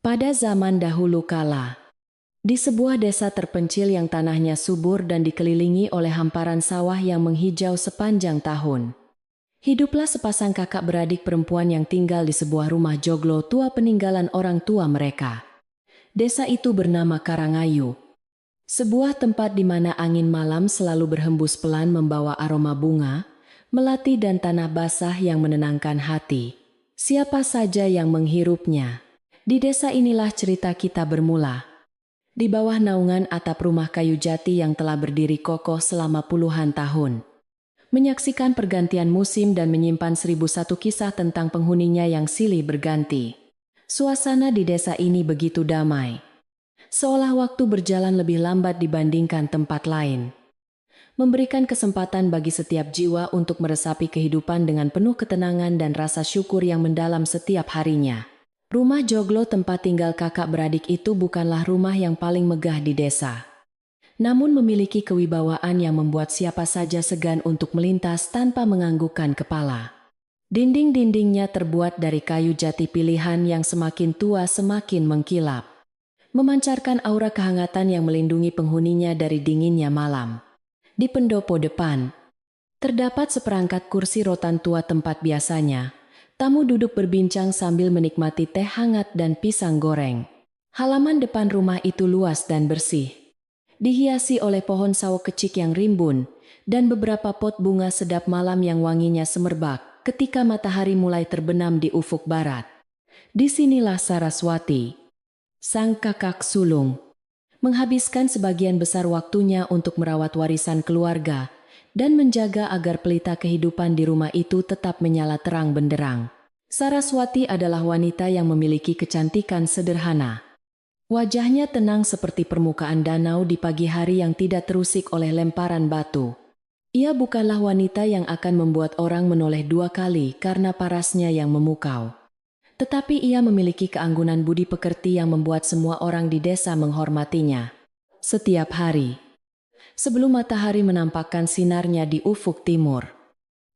Pada zaman dahulu kala, di sebuah desa terpencil yang tanahnya subur dan dikelilingi oleh hamparan sawah yang menghijau sepanjang tahun, hiduplah sepasang kakak beradik perempuan yang tinggal di sebuah rumah joglo tua peninggalan orang tua mereka. Desa itu bernama Karangayu, sebuah tempat di mana angin malam selalu berhembus pelan membawa aroma bunga, melati dan tanah basah yang menenangkan hati. Siapa saja yang menghirupnya. Di desa inilah cerita kita bermula. Di bawah naungan atap rumah kayu jati yang telah berdiri kokoh selama puluhan tahun. Menyaksikan pergantian musim dan menyimpan 1001 kisah tentang penghuninya yang silih berganti. Suasana di desa ini begitu damai. Seolah waktu berjalan lebih lambat dibandingkan tempat lain. Memberikan kesempatan bagi setiap jiwa untuk meresapi kehidupan dengan penuh ketenangan dan rasa syukur yang mendalam setiap harinya. Rumah joglo tempat tinggal kakak beradik itu bukanlah rumah yang paling megah di desa. Namun memiliki kewibawaan yang membuat siapa saja segan untuk melintas tanpa menganggukkan kepala. Dinding-dindingnya terbuat dari kayu jati pilihan yang semakin tua semakin mengkilap. Memancarkan aura kehangatan yang melindungi penghuninya dari dinginnya malam. Di pendopo depan, terdapat seperangkat kursi rotan tua tempat biasanya tamu duduk berbincang sambil menikmati teh hangat dan pisang goreng. Halaman depan rumah itu luas dan bersih, dihiasi oleh pohon sawo kecik yang rimbun dan beberapa pot bunga sedap malam yang wanginya semerbak ketika matahari mulai terbenam di ufuk barat. Disinilah Saraswati, sang kakak sulung, menghabiskan sebagian besar waktunya untuk merawat warisan keluarga dan menjaga agar pelita kehidupan di rumah itu tetap menyala terang benderang. Saraswati adalah wanita yang memiliki kecantikan sederhana. Wajahnya tenang seperti permukaan danau di pagi hari yang tidak terusik oleh lemparan batu. Ia bukanlah wanita yang akan membuat orang menoleh dua kali karena parasnya yang memukau. Tetapi ia memiliki keanggunan budi pekerti yang membuat semua orang di desa menghormatinya. Setiap hari, sebelum matahari menampakkan sinarnya di ufuk timur,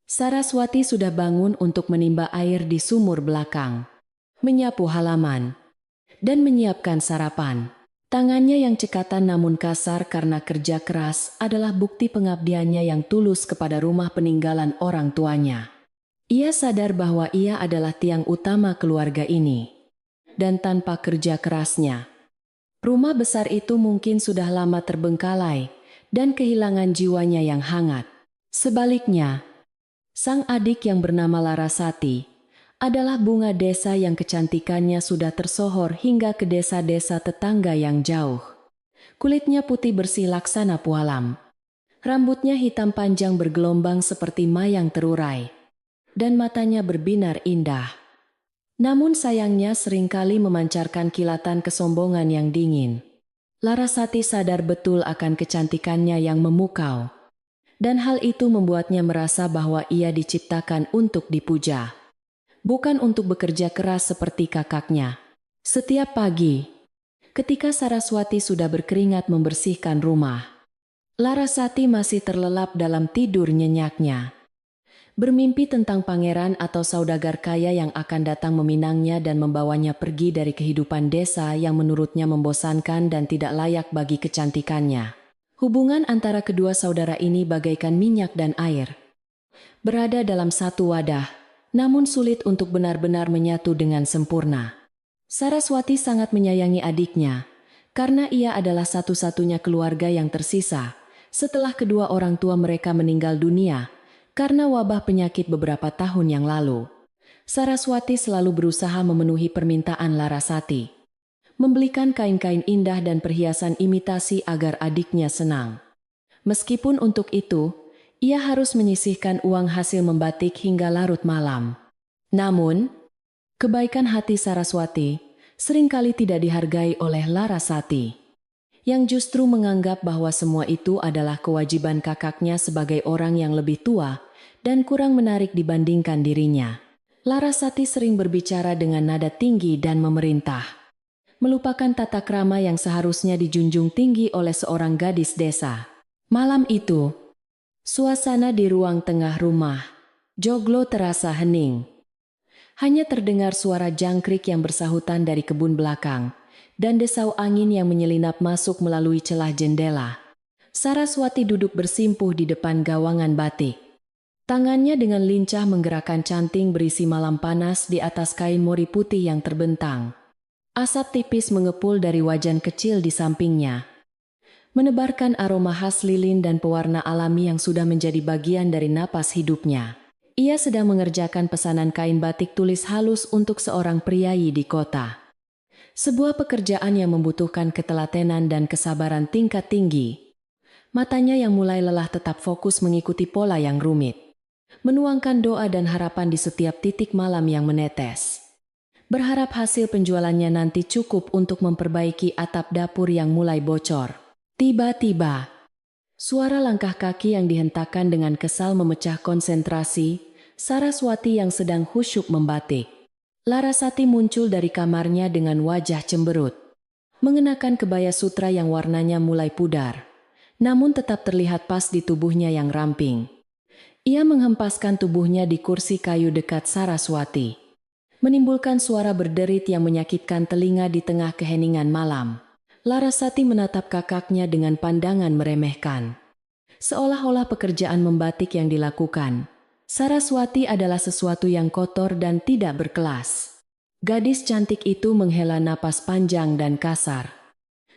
Saraswati sudah bangun untuk menimba air di sumur belakang, menyapu halaman, dan menyiapkan sarapan. Tangannya yang cekatan namun kasar karena kerja keras adalah bukti pengabdiannya yang tulus kepada rumah peninggalan orang tuanya. Ia sadar bahwa ia adalah tiang utama keluarga ini. Dan tanpa kerja kerasnya, rumah besar itu mungkin sudah lama terbengkalai dan kehilangan jiwanya yang hangat. Sebaliknya, sang adik yang bernama Larasati adalah bunga desa yang kecantikannya sudah tersohor hingga ke desa-desa tetangga yang jauh. Kulitnya putih bersih laksana pualam. Rambutnya hitam panjang bergelombang seperti mayang terurai. Dan matanya berbinar indah. Namun sayangnya seringkali memancarkan kilatan kesombongan yang dingin. Larasati sadar betul akan kecantikannya yang memukau. Dan hal itu membuatnya merasa bahwa ia diciptakan untuk dipuja. Bukan untuk bekerja keras seperti kakaknya. Setiap pagi, ketika Saraswati sudah berkeringat membersihkan rumah, Larasati masih terlelap dalam tidur nyenyaknya. Bermimpi tentang pangeran atau saudagar kaya yang akan datang meminangnya dan membawanya pergi dari kehidupan desa yang menurutnya membosankan dan tidak layak bagi kecantikannya. Hubungan antara kedua saudara ini bagaikan minyak dan air. Berada dalam satu wadah, namun sulit untuk benar-benar menyatu dengan sempurna. Saraswati sangat menyayangi adiknya, karena ia adalah satu-satunya keluarga yang tersisa setelah kedua orang tua mereka meninggal dunia karena wabah penyakit beberapa tahun yang lalu. Saraswati selalu berusaha memenuhi permintaan Larasati, membelikan kain-kain indah dan perhiasan imitasi agar adiknya senang. Meskipun untuk itu, ia harus menyisihkan uang hasil membatik hingga larut malam. Namun, kebaikan hati Saraswati seringkali tidak dihargai oleh Larasati, yang justru menganggap bahwa semua itu adalah kewajiban kakaknya sebagai orang yang lebih tua dan kurang menarik dibandingkan dirinya. Larasati sering berbicara dengan nada tinggi dan memerintah, melupakan tata krama yang seharusnya dijunjung tinggi oleh seorang gadis desa. Malam itu, suasana di ruang tengah rumah joglo terasa hening. Hanya terdengar suara jangkrik yang bersahutan dari kebun belakang, dan desau angin yang menyelinap masuk melalui celah jendela. Saraswati duduk bersimpuh di depan gawangan batik. Tangannya dengan lincah menggerakkan canting berisi malam panas di atas kain mori putih yang terbentang. Asap tipis mengepul dari wajan kecil di sampingnya, menebarkan aroma khas lilin dan pewarna alami yang sudah menjadi bagian dari napas hidupnya. Ia sedang mengerjakan pesanan kain batik tulis halus untuk seorang priayi di kota. Sebuah pekerjaan yang membutuhkan ketelatenan dan kesabaran tingkat tinggi. Matanya yang mulai lelah tetap fokus mengikuti pola yang rumit, menuangkan doa dan harapan di setiap titik malam yang menetes. Berharap hasil penjualannya nanti cukup untuk memperbaiki atap dapur yang mulai bocor. Tiba-tiba, suara langkah kaki yang dihentakkan dengan kesal memecah konsentrasi Saraswati yang sedang khusyuk membatik. Larasati muncul dari kamarnya dengan wajah cemberut, mengenakan kebaya sutra yang warnanya mulai pudar, namun tetap terlihat pas di tubuhnya yang ramping. Ia menghempaskan tubuhnya di kursi kayu dekat Saraswati, menimbulkan suara berderit yang menyakitkan telinga di tengah keheningan malam. Larasati menatap kakaknya dengan pandangan meremehkan. Seolah-olah pekerjaan membatik yang dilakukan Saraswati adalah sesuatu yang kotor dan tidak berkelas. Gadis cantik itu menghela napas panjang dan kasar.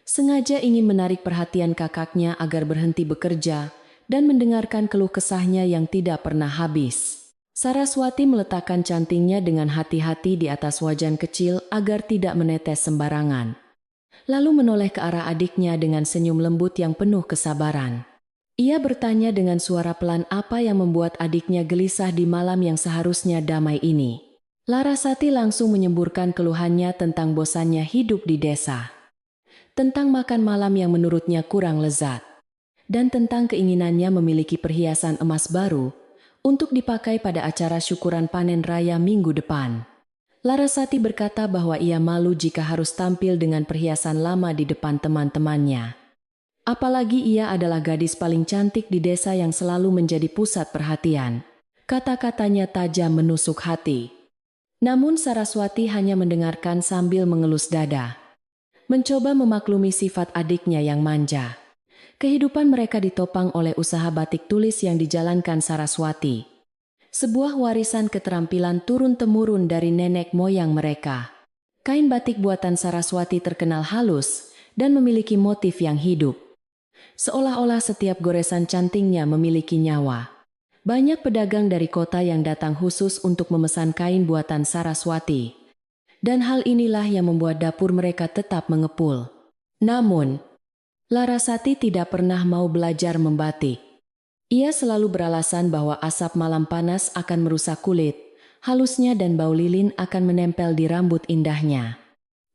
Sengaja ingin menarik perhatian kakaknya agar berhenti bekerja dan mendengarkan keluh kesahnya yang tidak pernah habis. Saraswati meletakkan cantingnya dengan hati-hati di atas wajan kecil agar tidak menetes sembarangan. Lalu menoleh ke arah adiknya dengan senyum lembut yang penuh kesabaran. Ia bertanya dengan suara pelan apa yang membuat adiknya gelisah di malam yang seharusnya damai ini. Larasati langsung menyemburkan keluhannya tentang bosannya hidup di desa, tentang makan malam yang menurutnya kurang lezat, dan tentang keinginannya memiliki perhiasan emas baru untuk dipakai pada acara syukuran panen raya minggu depan. Larasati berkata bahwa ia malu jika harus tampil dengan perhiasan lama di depan teman-temannya. Apalagi ia adalah gadis paling cantik di desa yang selalu menjadi pusat perhatian. Kata-katanya tajam menusuk hati. Namun Saraswati hanya mendengarkan sambil mengelus dada, mencoba memaklumi sifat adiknya yang manja. Kehidupan mereka ditopang oleh usaha batik tulis yang dijalankan Saraswati. Sebuah warisan keterampilan turun-temurun dari nenek moyang mereka. Kain batik buatan Saraswati terkenal halus dan memiliki motif yang hidup. Seolah-olah setiap goresan cantingnya memiliki nyawa. Banyak pedagang dari kota yang datang khusus untuk memesan kain buatan Saraswati. Dan hal inilah yang membuat dapur mereka tetap mengepul. Namun, Larasati tidak pernah mau belajar membatik. Ia selalu beralasan bahwa asap malam panas akan merusak kulit, halusnya dan bau lilin akan menempel di rambut indahnya.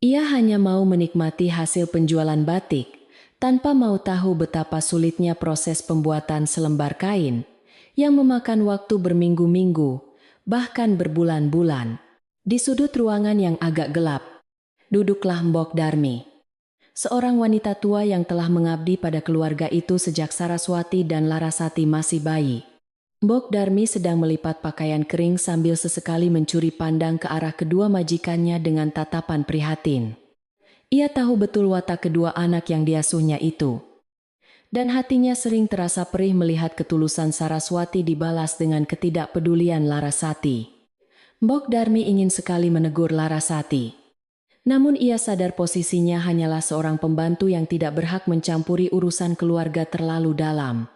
Ia hanya mau menikmati hasil penjualan batik, tanpa mau tahu betapa sulitnya proses pembuatan selembar kain, yang memakan waktu berminggu-minggu, bahkan berbulan-bulan. Di sudut ruangan yang agak gelap, duduklah Mbok Darmi, seorang wanita tua yang telah mengabdi pada keluarga itu sejak Saraswati dan Larasati masih bayi. Mbok Darmi sedang melipat pakaian kering sambil sesekali mencuri pandang ke arah kedua majikannya dengan tatapan prihatin. Ia tahu betul watak kedua anak yang diasuhnya itu. Dan hatinya sering terasa perih melihat ketulusan Saraswati dibalas dengan ketidakpedulian Larasati. Mbok Darmi ingin sekali menegur Larasati. Namun ia sadar posisinya hanyalah seorang pembantu yang tidak berhak mencampuri urusan keluarga terlalu dalam.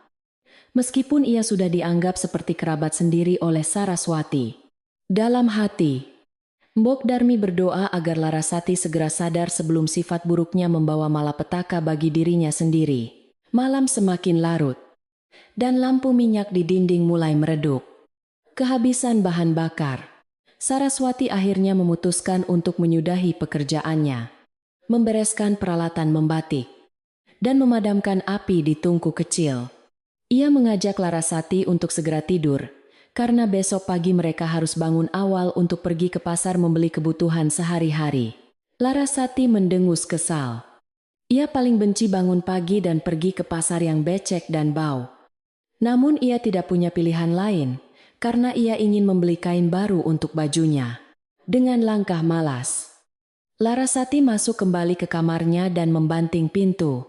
Meskipun ia sudah dianggap seperti kerabat sendiri oleh Saraswati. Dalam hati, Mbok Darmi berdoa agar Larasati segera sadar sebelum sifat buruknya membawa malapetaka bagi dirinya sendiri. Malam semakin larut, dan lampu minyak di dinding mulai meredup. Kehabisan bahan bakar. Saraswati akhirnya memutuskan untuk menyudahi pekerjaannya, membereskan peralatan membatik, dan memadamkan api di tungku kecil. Ia mengajak Larasati untuk segera tidur, karena besok pagi mereka harus bangun awal untuk pergi ke pasar membeli kebutuhan sehari-hari. Larasati mendengus kesal. Ia paling benci bangun pagi dan pergi ke pasar yang becek dan bau. Namun ia tidak punya pilihan lain, karena ia ingin membeli kain baru untuk bajunya. Dengan langkah malas, Larasati masuk kembali ke kamarnya dan membanting pintu,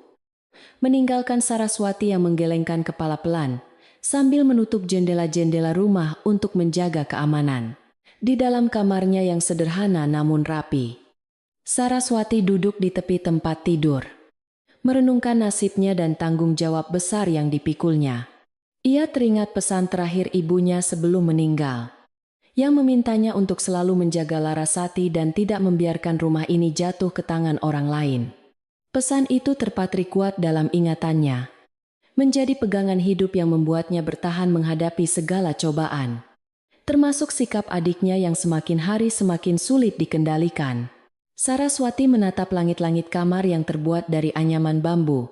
meninggalkan Saraswati yang menggelengkan kepala pelan, sambil menutup jendela-jendela rumah untuk menjaga keamanan. Di dalam kamarnya yang sederhana namun rapi, Saraswati duduk di tepi tempat tidur, merenungkan nasibnya dan tanggung jawab besar yang dipikulnya. Ia teringat pesan terakhir ibunya sebelum meninggal, yang memintanya untuk selalu menjaga Larasati dan tidak membiarkan rumah ini jatuh ke tangan orang lain. Pesan itu terpatri kuat dalam ingatannya, menjadi pegangan hidup yang membuatnya bertahan menghadapi segala cobaan, termasuk sikap adiknya yang semakin hari semakin sulit dikendalikan. Saraswati menatap langit-langit kamar yang terbuat dari anyaman bambu,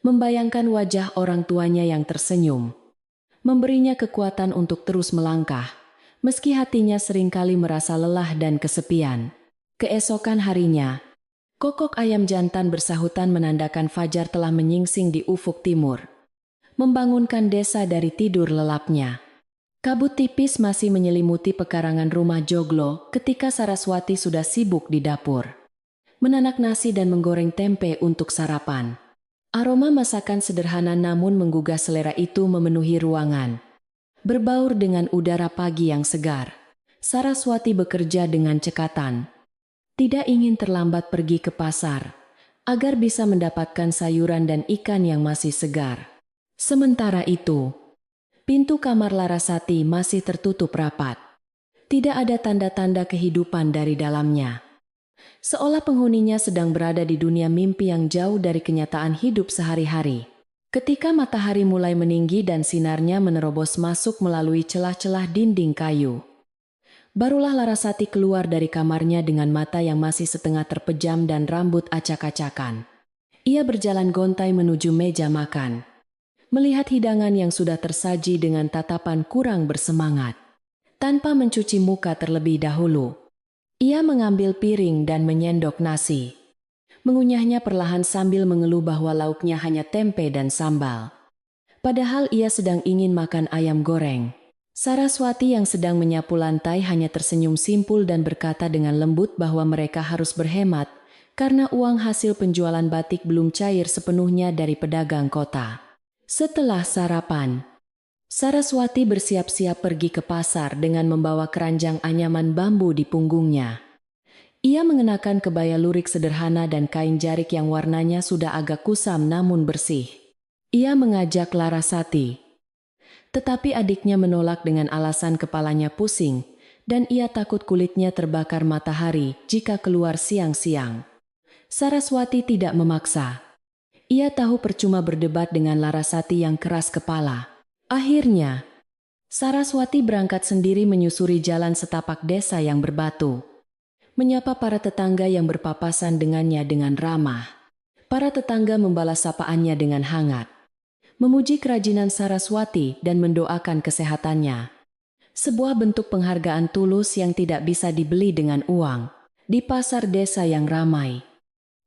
membayangkan wajah orang tuanya yang tersenyum, memberinya kekuatan untuk terus melangkah, meski hatinya seringkali merasa lelah dan kesepian. Keesokan harinya, kokok ayam jantan bersahutan menandakan fajar telah menyingsing di ufuk timur, membangunkan desa dari tidur lelapnya. Kabut tipis masih menyelimuti pekarangan rumah Joglo ketika Saraswati sudah sibuk di dapur, menanak nasi dan menggoreng tempe untuk sarapan. Aroma masakan sederhana namun menggugah selera itu memenuhi ruangan. Berbaur dengan udara pagi yang segar, Saraswati bekerja dengan cekatan. Tidak ingin terlambat pergi ke pasar, agar bisa mendapatkan sayuran dan ikan yang masih segar. Sementara itu, pintu kamar Larasati masih tertutup rapat. Tidak ada tanda-tanda kehidupan dari dalamnya. Seolah penghuninya sedang berada di dunia mimpi yang jauh dari kenyataan hidup sehari-hari. Ketika matahari mulai meninggi dan sinarnya menerobos masuk melalui celah-celah dinding kayu, barulah Larasati keluar dari kamarnya dengan mata yang masih setengah terpejam dan rambut acak-acakan. Ia berjalan gontai menuju meja makan, melihat hidangan yang sudah tersaji dengan tatapan kurang bersemangat. Tanpa mencuci muka terlebih dahulu, ia mengambil piring dan menyendok nasi, mengunyahnya perlahan sambil mengeluh bahwa lauknya hanya tempe dan sambal. Padahal ia sedang ingin makan ayam goreng. Saraswati yang sedang menyapu lantai hanya tersenyum simpul dan berkata dengan lembut bahwa mereka harus berhemat karena uang hasil penjualan batik belum cair sepenuhnya dari pedagang kota. Setelah sarapan, Saraswati bersiap-siap pergi ke pasar dengan membawa keranjang anyaman bambu di punggungnya. Ia mengenakan kebaya lurik sederhana dan kain jarik yang warnanya sudah agak kusam namun bersih. Ia mengajak Larasati, tetapi adiknya menolak dengan alasan kepalanya pusing, dan ia takut kulitnya terbakar matahari jika keluar siang-siang. Saraswati tidak memaksa. Ia tahu percuma berdebat dengan Larasati yang keras kepala. Akhirnya, Saraswati berangkat sendiri menyusuri jalan setapak desa yang berbatu, menyapa para tetangga yang berpapasan dengannya dengan ramah. Para tetangga membalas sapaannya dengan hangat, memuji kerajinan Saraswati dan mendoakan kesehatannya. Sebuah bentuk penghargaan tulus yang tidak bisa dibeli dengan uang. Di pasar desa yang ramai,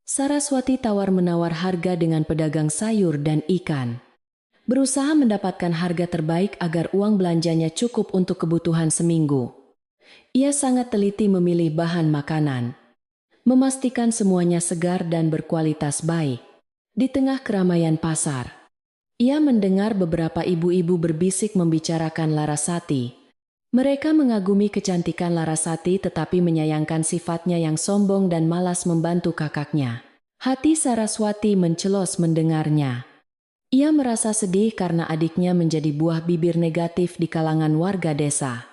Saraswati tawar-menawar harga dengan pedagang sayur dan ikan, berusaha mendapatkan harga terbaik agar uang belanjanya cukup untuk kebutuhan seminggu. Ia sangat teliti memilih bahan makanan, memastikan semuanya segar dan berkualitas baik. Di tengah keramaian pasar, ia mendengar beberapa ibu-ibu berbisik membicarakan Larasati. Mereka mengagumi kecantikan Larasati tetapi menyayangkan sifatnya yang sombong dan malas membantu kakaknya. Hati Saraswati mencelos mendengarnya. Ia merasa sedih karena adiknya menjadi buah bibir negatif di kalangan warga desa.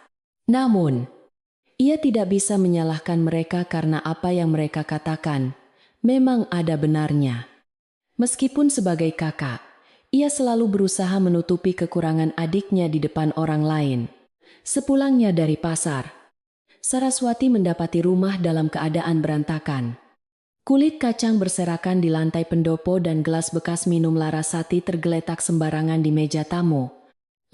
Namun, ia tidak bisa menyalahkan mereka karena apa yang mereka katakan memang ada benarnya. Meskipun sebagai kakak, ia selalu berusaha menutupi kekurangan adiknya di depan orang lain. Sepulangnya dari pasar, Saraswati mendapati rumah dalam keadaan berantakan. Kulit kacang berserakan di lantai pendopo dan gelas bekas minum Larasati tergeletak sembarangan di meja tamu.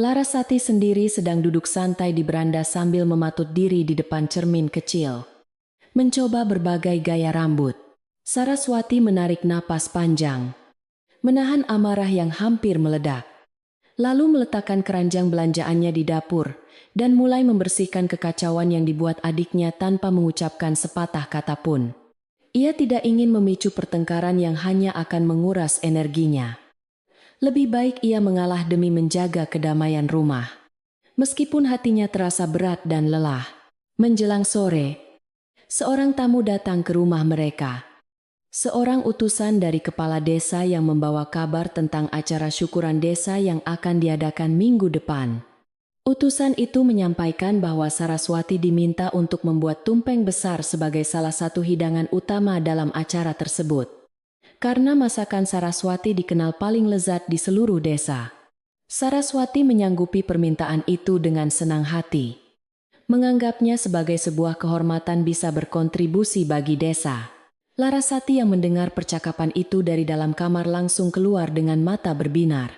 Larasati sendiri sedang duduk santai di beranda sambil mematut diri di depan cermin kecil, mencoba berbagai gaya rambut. Saraswati menarik napas panjang, menahan amarah yang hampir meledak, lalu meletakkan keranjang belanjaannya di dapur dan mulai membersihkan kekacauan yang dibuat adiknya tanpa mengucapkan sepatah kata pun. Ia tidak ingin memicu pertengkaran yang hanya akan menguras energinya. Lebih baik ia mengalah demi menjaga kedamaian rumah. Meskipun hatinya terasa berat dan lelah. Menjelang sore, seorang tamu datang ke rumah mereka. Seorang utusan dari kepala desa yang membawa kabar tentang acara syukuran desa yang akan diadakan minggu depan. Utusan itu menyampaikan bahwa Saraswati diminta untuk membuat tumpeng besar sebagai salah satu hidangan utama dalam acara tersebut. Karena masakan Saraswati dikenal paling lezat di seluruh desa. Saraswati menyanggupi permintaan itu dengan senang hati. Menganggapnya sebagai sebuah kehormatan bisa berkontribusi bagi desa. Larasati yang mendengar percakapan itu dari dalam kamar langsung keluar dengan mata berbinar.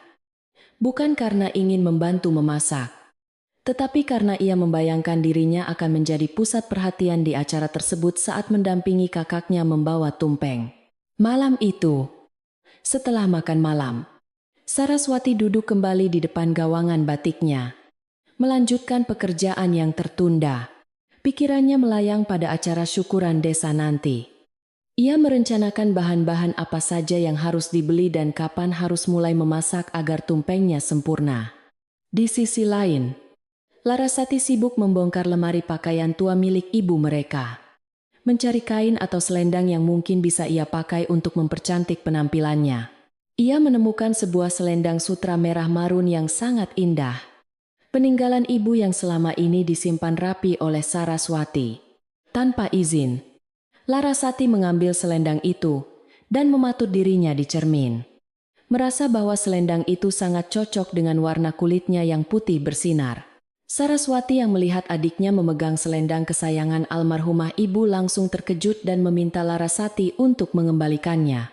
Bukan karena ingin membantu memasak, tetapi karena ia membayangkan dirinya akan menjadi pusat perhatian di acara tersebut saat mendampingi kakaknya membawa tumpeng. Malam itu, setelah makan malam, Saraswati duduk kembali di depan gawangan batiknya, melanjutkan pekerjaan yang tertunda. Pikirannya melayang pada acara syukuran desa nanti. Ia merencanakan bahan-bahan apa saja yang harus dibeli dan kapan harus mulai memasak agar tumpengnya sempurna. Di sisi lain, Larasati sibuk membongkar lemari pakaian tua milik ibu mereka. Mencari kain atau selendang yang mungkin bisa ia pakai untuk mempercantik penampilannya. Ia menemukan sebuah selendang sutra merah marun yang sangat indah. Peninggalan ibu yang selama ini disimpan rapi oleh Saraswati. Tanpa izin, Larasati mengambil selendang itu dan mematut dirinya di cermin. Merasa bahwa selendang itu sangat cocok dengan warna kulitnya yang putih bersinar. Saraswati yang melihat adiknya memegang selendang kesayangan almarhumah ibu langsung terkejut dan meminta Larasati untuk mengembalikannya.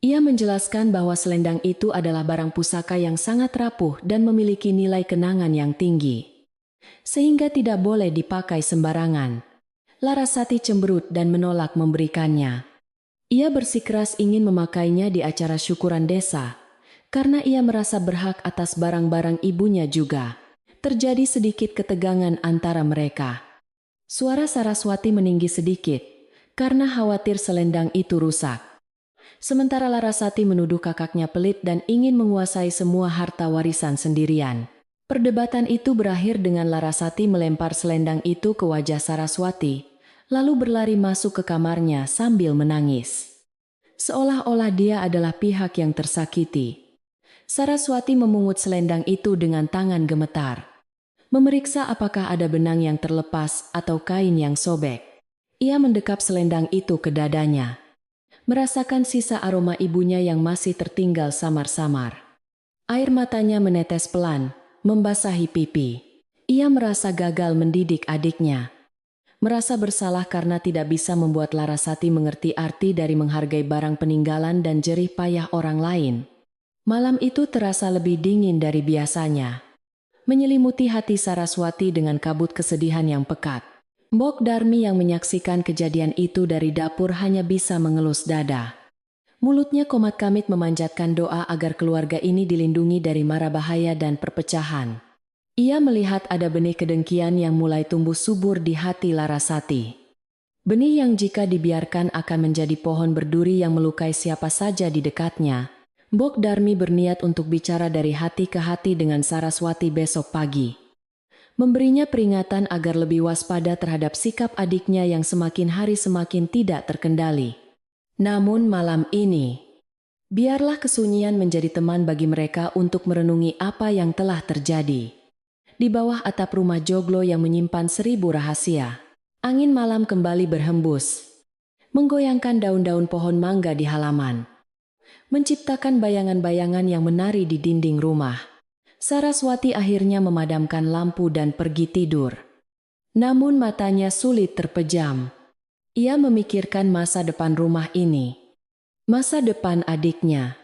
Ia menjelaskan bahwa selendang itu adalah barang pusaka yang sangat rapuh dan memiliki nilai kenangan yang tinggi, sehingga tidak boleh dipakai sembarangan. Larasati cemberut dan menolak memberikannya. Ia bersikeras ingin memakainya di acara syukuran desa, karena ia merasa berhak atas barang-barang ibunya juga. Terjadi sedikit ketegangan antara mereka. Suara Saraswati meninggi sedikit, karena khawatir selendang itu rusak. Sementara Larasati menuduh kakaknya pelit dan ingin menguasai semua harta warisan sendirian. Perdebatan itu berakhir dengan Larasati melempar selendang itu ke wajah Saraswati, lalu berlari masuk ke kamarnya sambil menangis. Seolah-olah dia adalah pihak yang tersakiti. Saraswati memungut selendang itu dengan tangan gemetar. Memeriksa apakah ada benang yang terlepas atau kain yang sobek. Ia mendekap selendang itu ke dadanya. Merasakan sisa aroma ibunya yang masih tertinggal samar-samar. Air matanya menetes pelan, membasahi pipi. Ia merasa gagal mendidik adiknya. Merasa bersalah karena tidak bisa membuat Larasati mengerti arti dari menghargai barang peninggalan dan jerih payah orang lain. Malam itu terasa lebih dingin dari biasanya. Menyelimuti hati Saraswati dengan kabut kesedihan yang pekat. Mbok Darmi yang menyaksikan kejadian itu dari dapur hanya bisa mengelus dada. Mulutnya komat-kamit memanjatkan doa agar keluarga ini dilindungi dari mara bahaya dan perpecahan. Ia melihat ada benih kedengkian yang mulai tumbuh subur di hati Larasati. Benih yang jika dibiarkan akan menjadi pohon berduri yang melukai siapa saja di dekatnya. Mbok Darmi berniat untuk bicara dari hati ke hati dengan Saraswati besok pagi. Memberinya peringatan agar lebih waspada terhadap sikap adiknya yang semakin hari semakin tidak terkendali. Namun malam ini, biarlah kesunyian menjadi teman bagi mereka untuk merenungi apa yang telah terjadi. Di bawah atap rumah joglo yang menyimpan 1000 rahasia, angin malam kembali berhembus, menggoyangkan daun-daun pohon mangga di halaman. Menciptakan bayangan-bayangan yang menari di dinding rumah. Saraswati akhirnya memadamkan lampu dan pergi tidur. Namun matanya sulit terpejam. Ia memikirkan masa depan rumah ini, masa depan adiknya,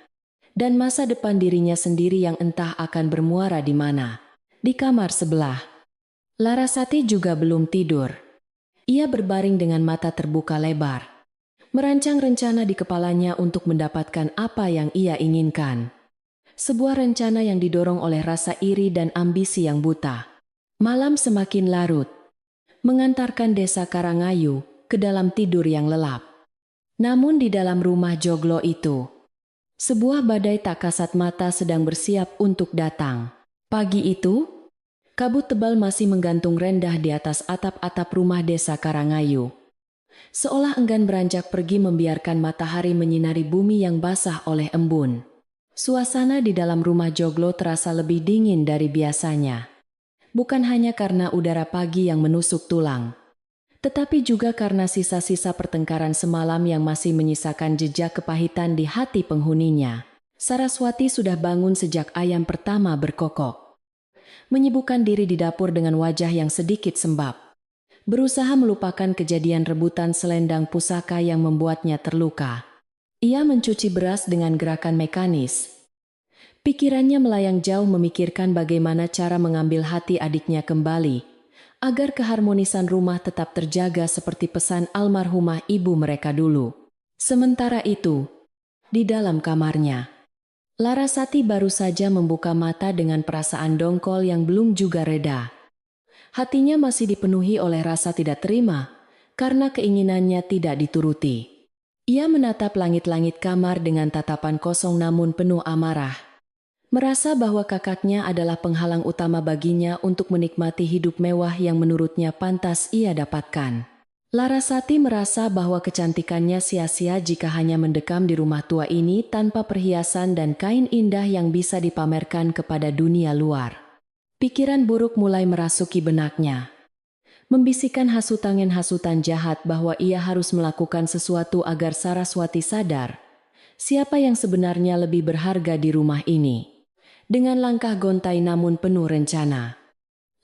dan masa depan dirinya sendiri yang entah akan bermuara di mana. Di kamar sebelah, Larasati juga belum tidur. Ia berbaring dengan mata terbuka lebar. Merancang rencana di kepalanya untuk mendapatkan apa yang ia inginkan. Sebuah rencana yang didorong oleh rasa iri dan ambisi yang buta. Malam semakin larut, mengantarkan desa Karangayu ke dalam tidur yang lelap. Namun di dalam rumah joglo itu, sebuah badai tak kasat mata sedang bersiap untuk datang. Pagi itu, kabut tebal masih menggantung rendah di atas atap-atap rumah desa Karangayu. Seolah enggan beranjak pergi membiarkan matahari menyinari bumi yang basah oleh embun. Suasana di dalam rumah joglo terasa lebih dingin dari biasanya. Bukan hanya karena udara pagi yang menusuk tulang, tetapi juga karena sisa-sisa pertengkaran semalam yang masih menyisakan jejak kepahitan di hati penghuninya. Saraswati sudah bangun sejak ayam pertama berkokok. Menyibukkan diri di dapur dengan wajah yang sedikit sembab. Berusaha melupakan kejadian rebutan selendang pusaka yang membuatnya terluka. Ia mencuci beras dengan gerakan mekanis. Pikirannya melayang jauh memikirkan bagaimana cara mengambil hati adiknya kembali, agar keharmonisan rumah tetap terjaga seperti pesan almarhumah ibu mereka dulu. Sementara itu, di dalam kamarnya, Larasati baru saja membuka mata dengan perasaan dongkol yang belum juga reda. Hatinya masih dipenuhi oleh rasa tidak terima, karena keinginannya tidak dituruti. Ia menatap langit-langit kamar dengan tatapan kosong namun penuh amarah. Merasa bahwa kakaknya adalah penghalang utama baginya untuk menikmati hidup mewah yang menurutnya pantas ia dapatkan. Larasati merasa bahwa kecantikannya sia-sia jika hanya mendekam di rumah tua ini tanpa perhiasan dan kain indah yang bisa dipamerkan kepada dunia luar. Pikiran buruk mulai merasuki benaknya. Membisikkan hasutan jahat bahwa ia harus melakukan sesuatu agar Saraswati sadar siapa yang sebenarnya lebih berharga di rumah ini. Dengan langkah gontai namun penuh rencana,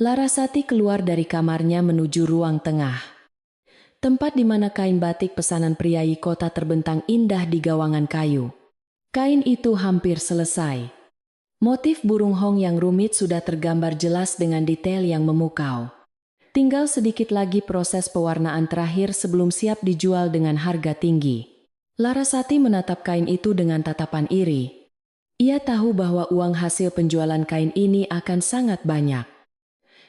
Larasati keluar dari kamarnya menuju ruang tengah. Tempat di mana kain batik pesanan priai kota terbentang indah di gawangan kayu. Kain itu hampir selesai. Motif burung hong yang rumit sudah tergambar jelas dengan detail yang memukau. Tinggal sedikit lagi proses pewarnaan terakhir sebelum siap dijual dengan harga tinggi. Larasati menatap kain itu dengan tatapan iri. Ia tahu bahwa uang hasil penjualan kain ini akan sangat banyak.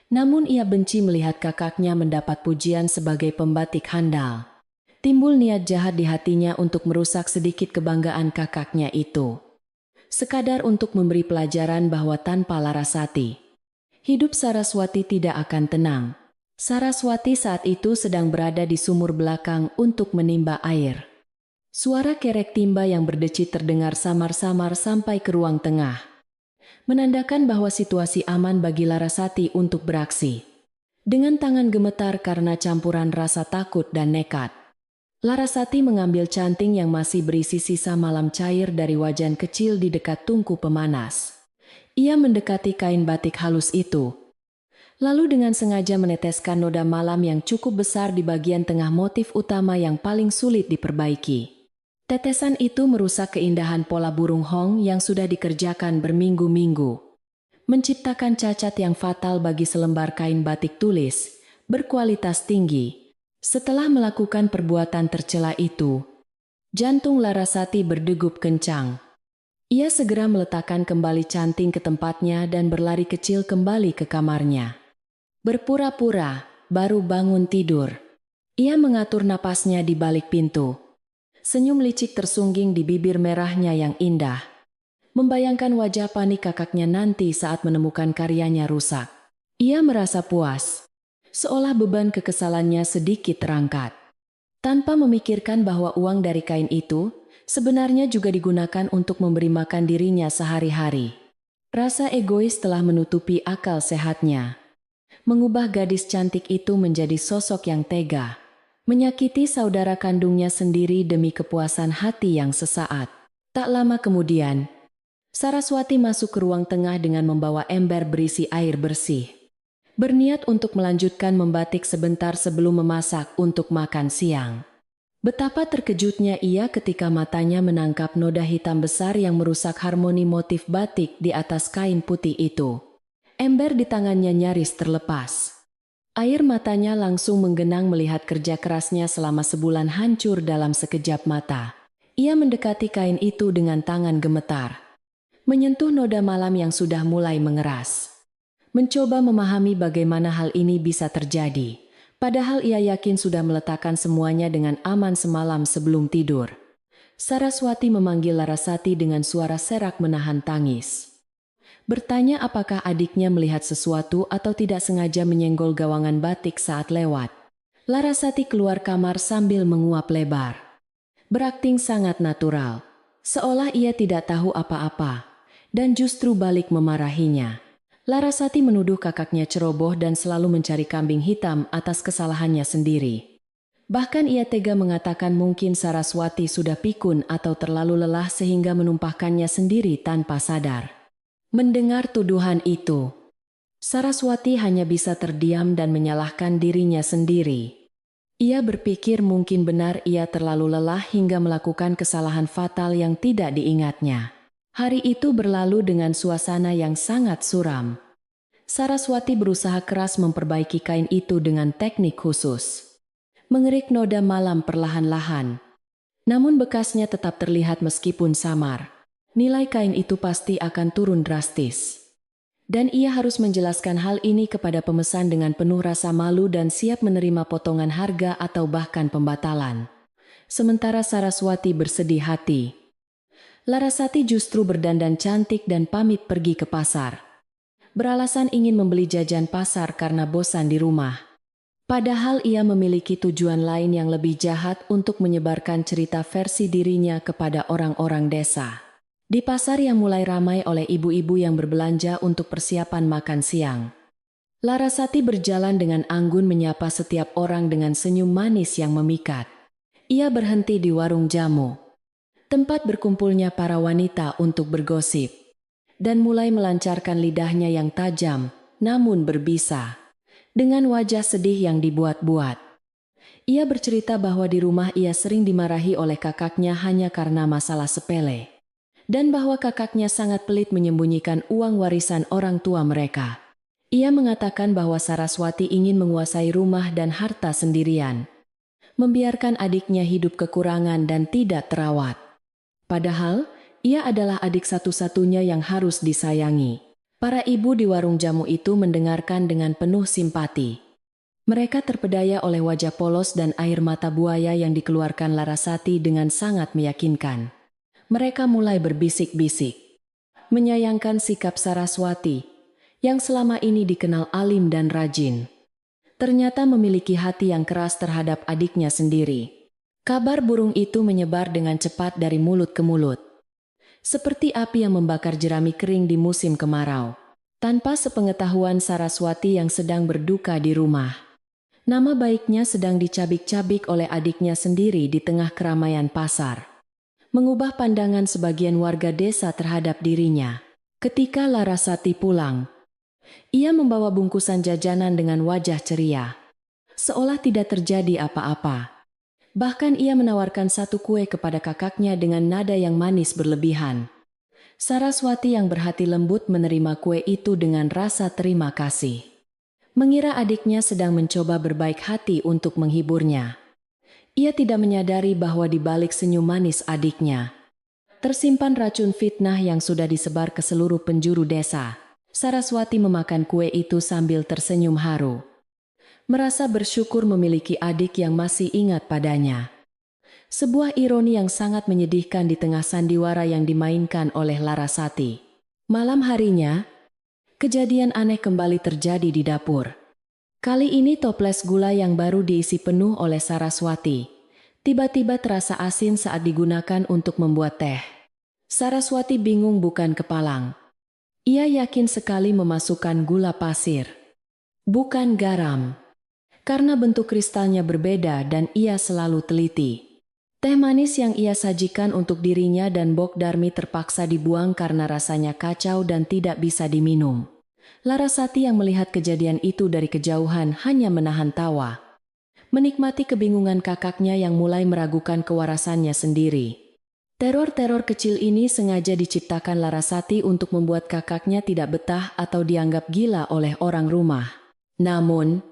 Namun ia benci melihat kakaknya mendapat pujian sebagai pembatik handal. Timbul niat jahat di hatinya untuk merusak sedikit kebanggaan kakaknya itu. Sekadar untuk memberi pelajaran bahwa tanpa Larasati, hidup Saraswati tidak akan tenang. Saraswati saat itu sedang berada di sumur belakang untuk menimba air. Suara kerek timba yang berdecit terdengar samar-samar sampai ke ruang tengah, menandakan bahwa situasi aman bagi Larasati untuk beraksi. Dengan tangan gemetar karena campuran rasa takut dan nekat, Larasati mengambil canting yang masih berisi sisa malam cair dari wajan kecil di dekat tungku pemanas. Ia mendekati kain batik halus itu, lalu dengan sengaja meneteskan noda malam yang cukup besar di bagian tengah motif utama yang paling sulit diperbaiki. Tetesan itu merusak keindahan pola burung hong yang sudah dikerjakan berminggu-minggu. Menciptakan cacat yang fatal bagi selembar kain batik tulis, berkualitas tinggi. Setelah melakukan perbuatan tercela itu, jantung Larasati berdegup kencang. Ia segera meletakkan kembali canting ke tempatnya dan berlari kecil kembali ke kamarnya. Berpura-pura, baru bangun tidur. Ia mengatur napasnya di balik pintu. Senyum licik tersungging di bibir merahnya yang indah. Membayangkan wajah panik kakaknya nanti saat menemukan karyanya rusak. Ia merasa puas, seolah beban kekesalannya sedikit terangkat. Tanpa memikirkan bahwa uang dari kain itu sebenarnya juga digunakan untuk memberi makan dirinya sehari-hari. Rasa egois telah menutupi akal sehatnya. Mengubah gadis cantik itu menjadi sosok yang tega. Menyakiti saudara kandungnya sendiri demi kepuasan hati yang sesaat. Tak lama kemudian, Saraswati masuk ke ruang tengah dengan membawa ember berisi air bersih. Berniat untuk melanjutkan membatik sebentar sebelum memasak untuk makan siang. Betapa terkejutnya ia ketika matanya menangkap noda hitam besar yang merusak harmoni motif batik di atas kain putih itu. Ember di tangannya nyaris terlepas. Air matanya langsung menggenang melihat kerja kerasnya selama sebulan hancur dalam sekejap mata. Ia mendekati kain itu dengan tangan gemetar, menyentuh noda malam yang sudah mulai mengeras. mencoba memahami bagaimana hal ini bisa terjadi. Padahal ia yakin sudah meletakkan semuanya dengan aman semalam sebelum tidur. Saraswati memanggil Larasati dengan suara serak menahan tangis. Bertanya apakah adiknya melihat sesuatu atau tidak sengaja menyenggol gawangan batik saat lewat. Larasati keluar kamar sambil menguap lebar. Berakting sangat natural, seolah ia tidak tahu apa-apa, dan justru balik memarahinya. Larasati menuduh kakaknya ceroboh dan selalu mencari kambing hitam atas kesalahannya sendiri. Bahkan ia tega mengatakan mungkin Saraswati sudah pikun atau terlalu lelah sehingga menumpahkannya sendiri tanpa sadar. Mendengar tuduhan itu, Saraswati hanya bisa terdiam dan menyalahkan dirinya sendiri. Ia berpikir mungkin benar ia terlalu lelah hingga melakukan kesalahan fatal yang tidak diingatnya. Hari itu berlalu dengan suasana yang sangat suram. Saraswati berusaha keras memperbaiki kain itu dengan teknik khusus. Mengerik noda malam perlahan-lahan. Namun bekasnya tetap terlihat meskipun samar. Nilai kain itu pasti akan turun drastis. Dan ia harus menjelaskan hal ini kepada pemesan dengan penuh rasa malu dan siap menerima potongan harga atau bahkan pembatalan. Sementara Saraswati bersedih hati. Larasati justru berdandan cantik dan pamit pergi ke pasar. Beralasan ingin membeli jajan pasar karena bosan di rumah. Padahal ia memiliki tujuan lain yang lebih jahat untuk menyebarkan cerita versi dirinya kepada orang-orang desa. Di pasar yang mulai ramai oleh ibu-ibu yang berbelanja untuk persiapan makan siang. Larasati berjalan dengan anggun menyapa setiap orang dengan senyum manis yang memikat. Ia berhenti di warung jamu, tempat berkumpulnya para wanita untuk bergosip, dan mulai melancarkan lidahnya yang tajam, namun berbisa. Dengan wajah sedih yang dibuat-buat. Ia bercerita bahwa di rumah ia sering dimarahi oleh kakaknya hanya karena masalah sepele. Dan bahwa kakaknya sangat pelit menyembunyikan uang warisan orang tua mereka. Ia mengatakan bahwa Saraswati ingin menguasai rumah dan harta sendirian. Membiarkan adiknya hidup kekurangan dan tidak terawat. Padahal, ia adalah adik satu-satunya yang harus disayangi. Para ibu di warung jamu itu mendengarkan dengan penuh simpati. Mereka terpedaya oleh wajah polos dan air mata buaya yang dikeluarkan Larasati dengan sangat meyakinkan. Mereka mulai berbisik-bisik, menyayangkan sikap Saraswati, yang selama ini dikenal alim dan rajin. Ternyata memiliki hati yang keras terhadap adiknya sendiri. Kabar burung itu menyebar dengan cepat dari mulut ke mulut. Seperti api yang membakar jerami kering di musim kemarau. Tanpa sepengetahuan Saraswati yang sedang berduka di rumah. Nama baiknya sedang dicabik-cabik oleh adiknya sendiri di tengah keramaian pasar. Mengubah pandangan sebagian warga desa terhadap dirinya. Ketika Larasati pulang, ia membawa bungkusan jajanan dengan wajah ceria. Seolah tidak terjadi apa-apa. Bahkan ia menawarkan satu kue kepada kakaknya dengan nada yang manis berlebihan. Saraswati yang berhati lembut menerima kue itu dengan rasa terima kasih. Mengira adiknya sedang mencoba berbaik hati untuk menghiburnya. Ia tidak menyadari bahwa di balik senyum manis adiknya tersimpan racun fitnah yang sudah disebar ke seluruh penjuru desa. Saraswati memakan kue itu sambil tersenyum haru. Merasa bersyukur memiliki adik yang masih ingat padanya. Sebuah ironi yang sangat menyedihkan di tengah sandiwara yang dimainkan oleh Larasati. Malam harinya, kejadian aneh kembali terjadi di dapur. Kali ini toples gula yang baru diisi penuh oleh Saraswati. Tiba-tiba terasa asin saat digunakan untuk membuat teh. Saraswati bingung bukan kepalang. Ia yakin sekali memasukkan gula pasir, bukan garam. Karena bentuk kristalnya berbeda dan ia selalu teliti. Teh manis yang ia sajikan untuk dirinya dan Bok Darmi terpaksa dibuang karena rasanya kacau dan tidak bisa diminum. Larasati yang melihat kejadian itu dari kejauhan hanya menahan tawa. Menikmati kebingungan kakaknya yang mulai meragukan kewarasannya sendiri. Teror-teror kecil ini sengaja diciptakan Larasati untuk membuat kakaknya tidak betah atau dianggap gila oleh orang rumah. Namun,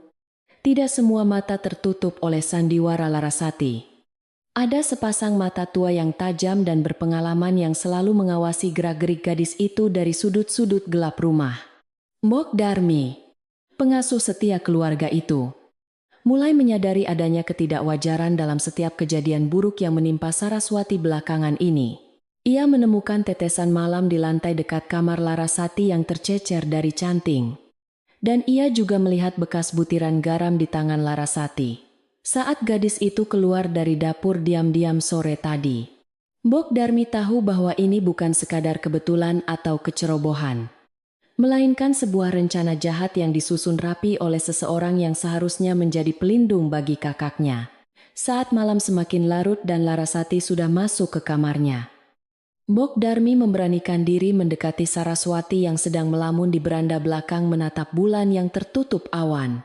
tidak semua mata tertutup oleh sandiwara Larasati. Ada sepasang mata tua yang tajam dan berpengalaman yang selalu mengawasi gerak-gerik gadis itu dari sudut-sudut gelap rumah. Mbok Darmi, pengasuh setia keluarga itu, mulai menyadari adanya ketidakwajaran dalam setiap kejadian buruk yang menimpa Saraswati belakangan ini. Ia menemukan tetesan malam di lantai dekat kamar Larasati yang tercecer dari canting. Dan ia juga melihat bekas butiran garam di tangan Larasati saat gadis itu keluar dari dapur diam-diam sore tadi. Mbok Darmi tahu bahwa ini bukan sekadar kebetulan atau kecerobohan, melainkan sebuah rencana jahat yang disusun rapi oleh seseorang yang seharusnya menjadi pelindung bagi kakaknya. Saat malam semakin larut dan Larasati sudah masuk ke kamarnya, Mbok Darmi memberanikan diri mendekati Saraswati yang sedang melamun di beranda belakang menatap bulan yang tertutup awan.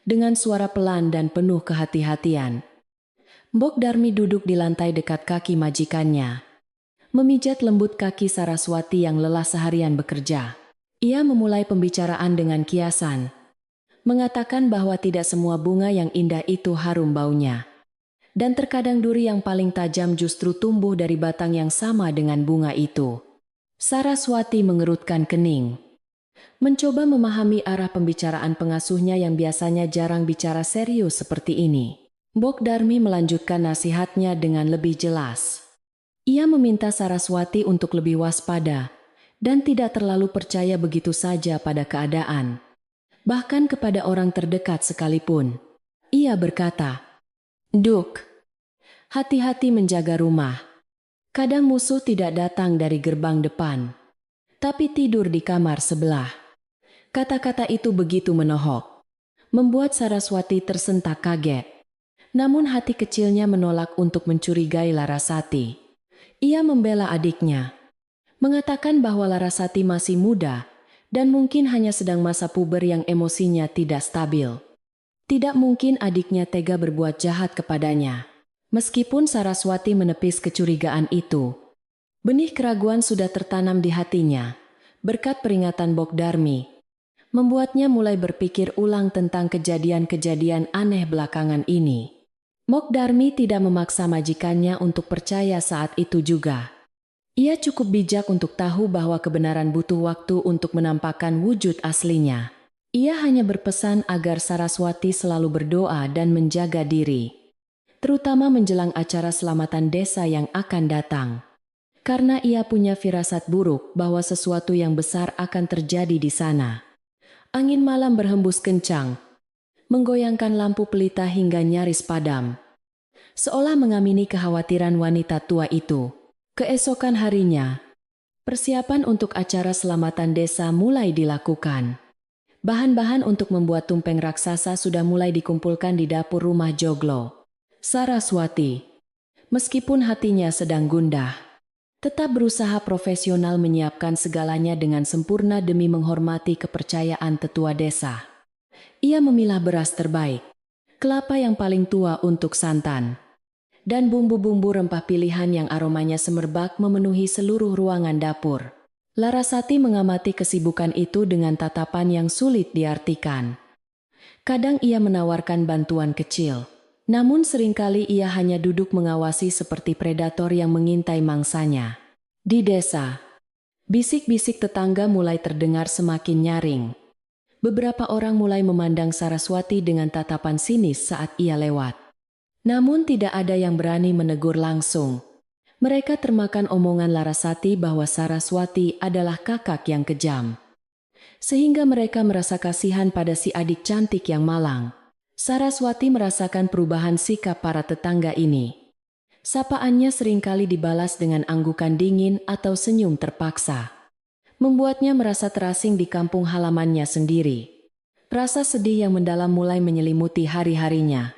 Dengan suara pelan dan penuh kehati-hatian, Mbok Darmi duduk di lantai dekat kaki majikannya, memijat lembut kaki Saraswati yang lelah seharian bekerja. Ia memulai pembicaraan dengan kiasan, mengatakan bahwa tidak semua bunga yang indah itu harum baunya. Dan terkadang duri yang paling tajam justru tumbuh dari batang yang sama dengan bunga itu. Saraswati mengerutkan kening, mencoba memahami arah pembicaraan pengasuhnya yang biasanya jarang bicara serius seperti ini. Mbok Darmi melanjutkan nasihatnya dengan lebih jelas. Ia meminta Saraswati untuk lebih waspada dan tidak terlalu percaya begitu saja pada keadaan, bahkan kepada orang terdekat sekalipun. Ia berkata, "Duk, hati-hati menjaga rumah. Kadang musuh tidak datang dari gerbang depan, tapi tidur di kamar sebelah." Kata-kata itu begitu menohok, membuat Saraswati tersentak kaget. Namun hati kecilnya menolak untuk mencurigai Larasati. Ia membela adiknya, mengatakan bahwa Larasati masih muda dan mungkin hanya sedang masa puber yang emosinya tidak stabil. Tidak mungkin adiknya tega berbuat jahat kepadanya. Meskipun Saraswati menepis kecurigaan itu, benih keraguan sudah tertanam di hatinya. Berkat peringatan Mbok Darmi, membuatnya mulai berpikir ulang tentang kejadian-kejadian aneh belakangan ini. Mbok Darmi tidak memaksa majikannya untuk percaya saat itu juga. Ia cukup bijak untuk tahu bahwa kebenaran butuh waktu untuk menampakkan wujud aslinya. Ia hanya berpesan agar Saraswati selalu berdoa dan menjaga diri, terutama menjelang acara selamatan desa yang akan datang. Karena ia punya firasat buruk bahwa sesuatu yang besar akan terjadi di sana. Angin malam berhembus kencang, menggoyangkan lampu pelita hingga nyaris padam, seolah mengamini kekhawatiran wanita tua itu. Keesokan harinya, persiapan untuk acara selamatan desa mulai dilakukan. Bahan-bahan untuk membuat tumpeng raksasa sudah mulai dikumpulkan di dapur rumah Joglo. Saraswati, meskipun hatinya sedang gundah, tetap berusaha profesional menyiapkan segalanya dengan sempurna demi menghormati kepercayaan tetua desa. Ia memilah beras terbaik, kelapa yang paling tua untuk santan, dan bumbu-bumbu rempah pilihan yang aromanya semerbak memenuhi seluruh ruangan dapur. Larasati mengamati kesibukan itu dengan tatapan yang sulit diartikan. Kadang ia menawarkan bantuan kecil, namun seringkali ia hanya duduk mengawasi seperti predator yang mengintai mangsanya. Di desa, bisik-bisik tetangga mulai terdengar semakin nyaring. Beberapa orang mulai memandang Saraswati dengan tatapan sinis saat ia lewat. Namun tidak ada yang berani menegur langsung. Mereka termakan omongan Larasati bahwa Saraswati adalah kakak yang kejam, sehingga mereka merasa kasihan pada si adik cantik yang malang. Saraswati merasakan perubahan sikap para tetangga ini. Sapaannya seringkali dibalas dengan anggukan dingin atau senyum terpaksa, membuatnya merasa terasing di kampung halamannya sendiri. Rasa sedih yang mendalam mulai menyelimuti hari-harinya.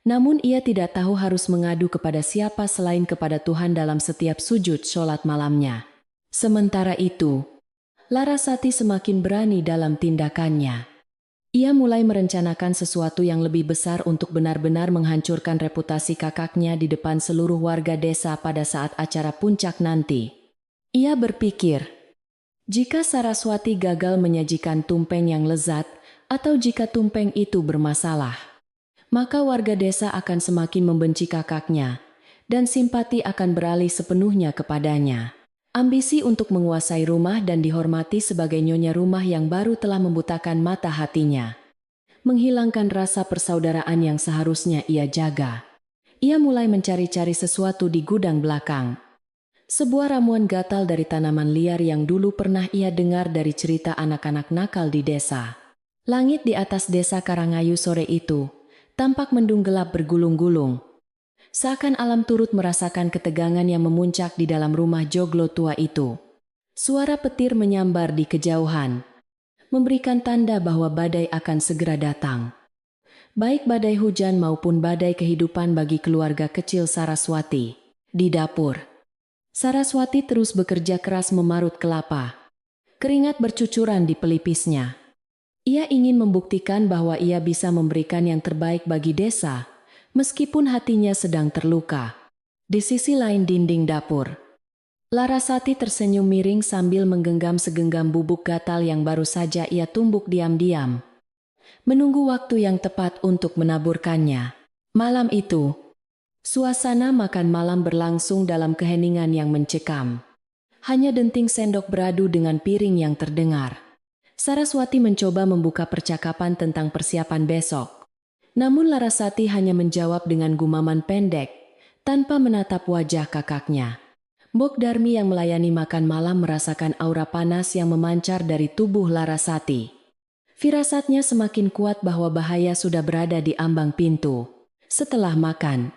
Namun ia tidak tahu harus mengadu kepada siapa selain kepada Tuhan dalam setiap sujud sholat malamnya. Sementara itu, Larasati semakin berani dalam tindakannya. Ia mulai merencanakan sesuatu yang lebih besar untuk benar-benar menghancurkan reputasi kakaknya di depan seluruh warga desa pada saat acara puncak nanti. Ia berpikir, jika Saraswati gagal menyajikan tumpeng yang lezat, atau jika tumpeng itu bermasalah, maka warga desa akan semakin membenci kakaknya, dan simpati akan beralih sepenuhnya kepadanya. Ambisi untuk menguasai rumah dan dihormati sebagai nyonya rumah yang baru telah membutakan mata hatinya. Menghilangkan rasa persaudaraan yang seharusnya ia jaga. Ia mulai mencari-cari sesuatu di gudang belakang. Sebuah ramuan gatal dari tanaman liar yang dulu pernah ia dengar dari cerita anak-anak nakal di desa. Langit di atas desa Karangayu sore itu tampak mendung gelap bergulung-gulung. Seakan alam turut merasakan ketegangan yang memuncak di dalam rumah joglo tua itu. Suara petir menyambar di kejauhan, memberikan tanda bahwa badai akan segera datang. Baik badai hujan maupun badai kehidupan bagi keluarga kecil Saraswati. Di dapur, Saraswati terus bekerja keras memarut kelapa. Keringat bercucuran di pelipisnya. Ia ingin membuktikan bahwa ia bisa memberikan yang terbaik bagi desa, meskipun hatinya sedang terluka. Di sisi lain dinding dapur, Larasati tersenyum miring sambil menggenggam segenggam bubuk gatal yang baru saja ia tumbuk diam-diam. Menunggu waktu yang tepat untuk menaburkannya. Malam itu, suasana makan malam berlangsung dalam keheningan yang mencekam. Hanya denting sendok beradu dengan piring yang terdengar. Saraswati mencoba membuka percakapan tentang persiapan besok. Namun Larasati hanya menjawab dengan gumaman pendek, tanpa menatap wajah kakaknya. Mbok Darmi yang melayani makan malam merasakan aura panas yang memancar dari tubuh Larasati. Firasatnya semakin kuat bahwa bahaya sudah berada di ambang pintu. Setelah makan,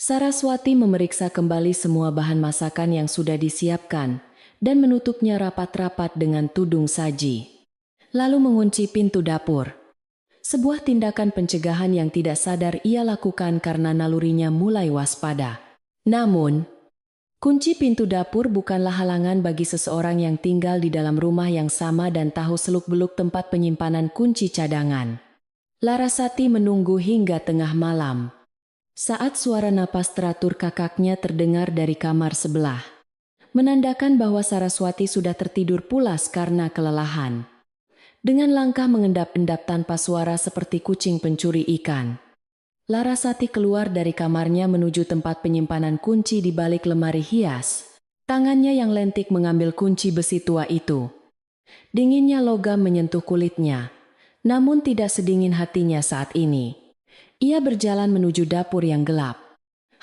Saraswati memeriksa kembali semua bahan masakan yang sudah disiapkan dan menutupnya rapat-rapat dengan tudung saji. Lalu mengunci pintu dapur. Sebuah tindakan pencegahan yang tidak sadar ia lakukan karena nalurinya mulai waspada. Namun, kunci pintu dapur bukanlah halangan bagi seseorang yang tinggal di dalam rumah yang sama dan tahu seluk-beluk tempat penyimpanan kunci cadangan. Larasati menunggu hingga tengah malam. Saat suara napas teratur kakaknya terdengar dari kamar sebelah, menandakan bahwa Saraswati sudah tertidur pulas karena kelelahan. Dengan langkah mengendap-endap tanpa suara seperti kucing pencuri ikan, Larasati keluar dari kamarnya menuju tempat penyimpanan kunci di balik lemari hias. Tangannya yang lentik mengambil kunci besi tua itu. Dinginnya logam menyentuh kulitnya, namun tidak sedingin hatinya saat ini. Ia berjalan menuju dapur yang gelap.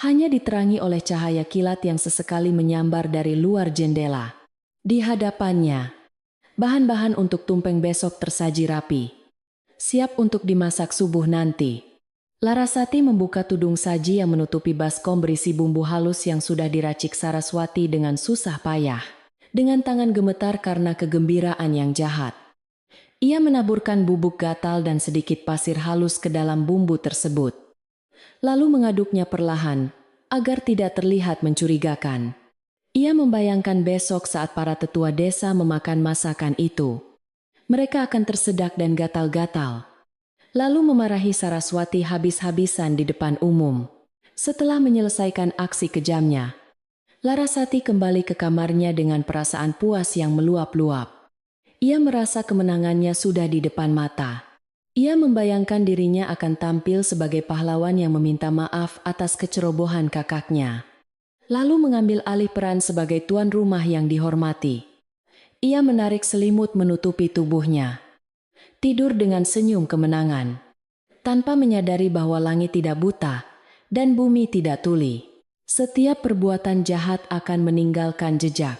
Hanya diterangi oleh cahaya kilat yang sesekali menyambar dari luar jendela. Di hadapannya, bahan-bahan untuk tumpeng besok tersaji rapi, siap untuk dimasak subuh nanti. Larasati membuka tudung saji yang menutupi baskom berisi bumbu halus yang sudah diracik Saraswati dengan susah payah. Dengan tangan gemetar karena kegembiraan yang jahat, ia menaburkan bubuk gatal dan sedikit pasir halus ke dalam bumbu tersebut. Lalu mengaduknya perlahan, agar tidak terlihat mencurigakan. Ia membayangkan besok saat para tetua desa memakan masakan itu. Mereka akan tersedak dan gatal-gatal. Lalu memarahi Saraswati habis-habisan di depan umum. Setelah menyelesaikan aksi kejamnya, Larasati kembali ke kamarnya dengan perasaan puas yang meluap-luap. Ia merasa kemenangannya sudah di depan mata. Ia membayangkan dirinya akan tampil sebagai pahlawan yang meminta maaf atas kecerobohan kakaknya. Lalu mengambil alih peran sebagai tuan rumah yang dihormati. Ia menarik selimut menutupi tubuhnya. Tidur dengan senyum kemenangan. Tanpa menyadari bahwa langit tidak buta dan bumi tidak tuli. Setiap perbuatan jahat akan meninggalkan jejak.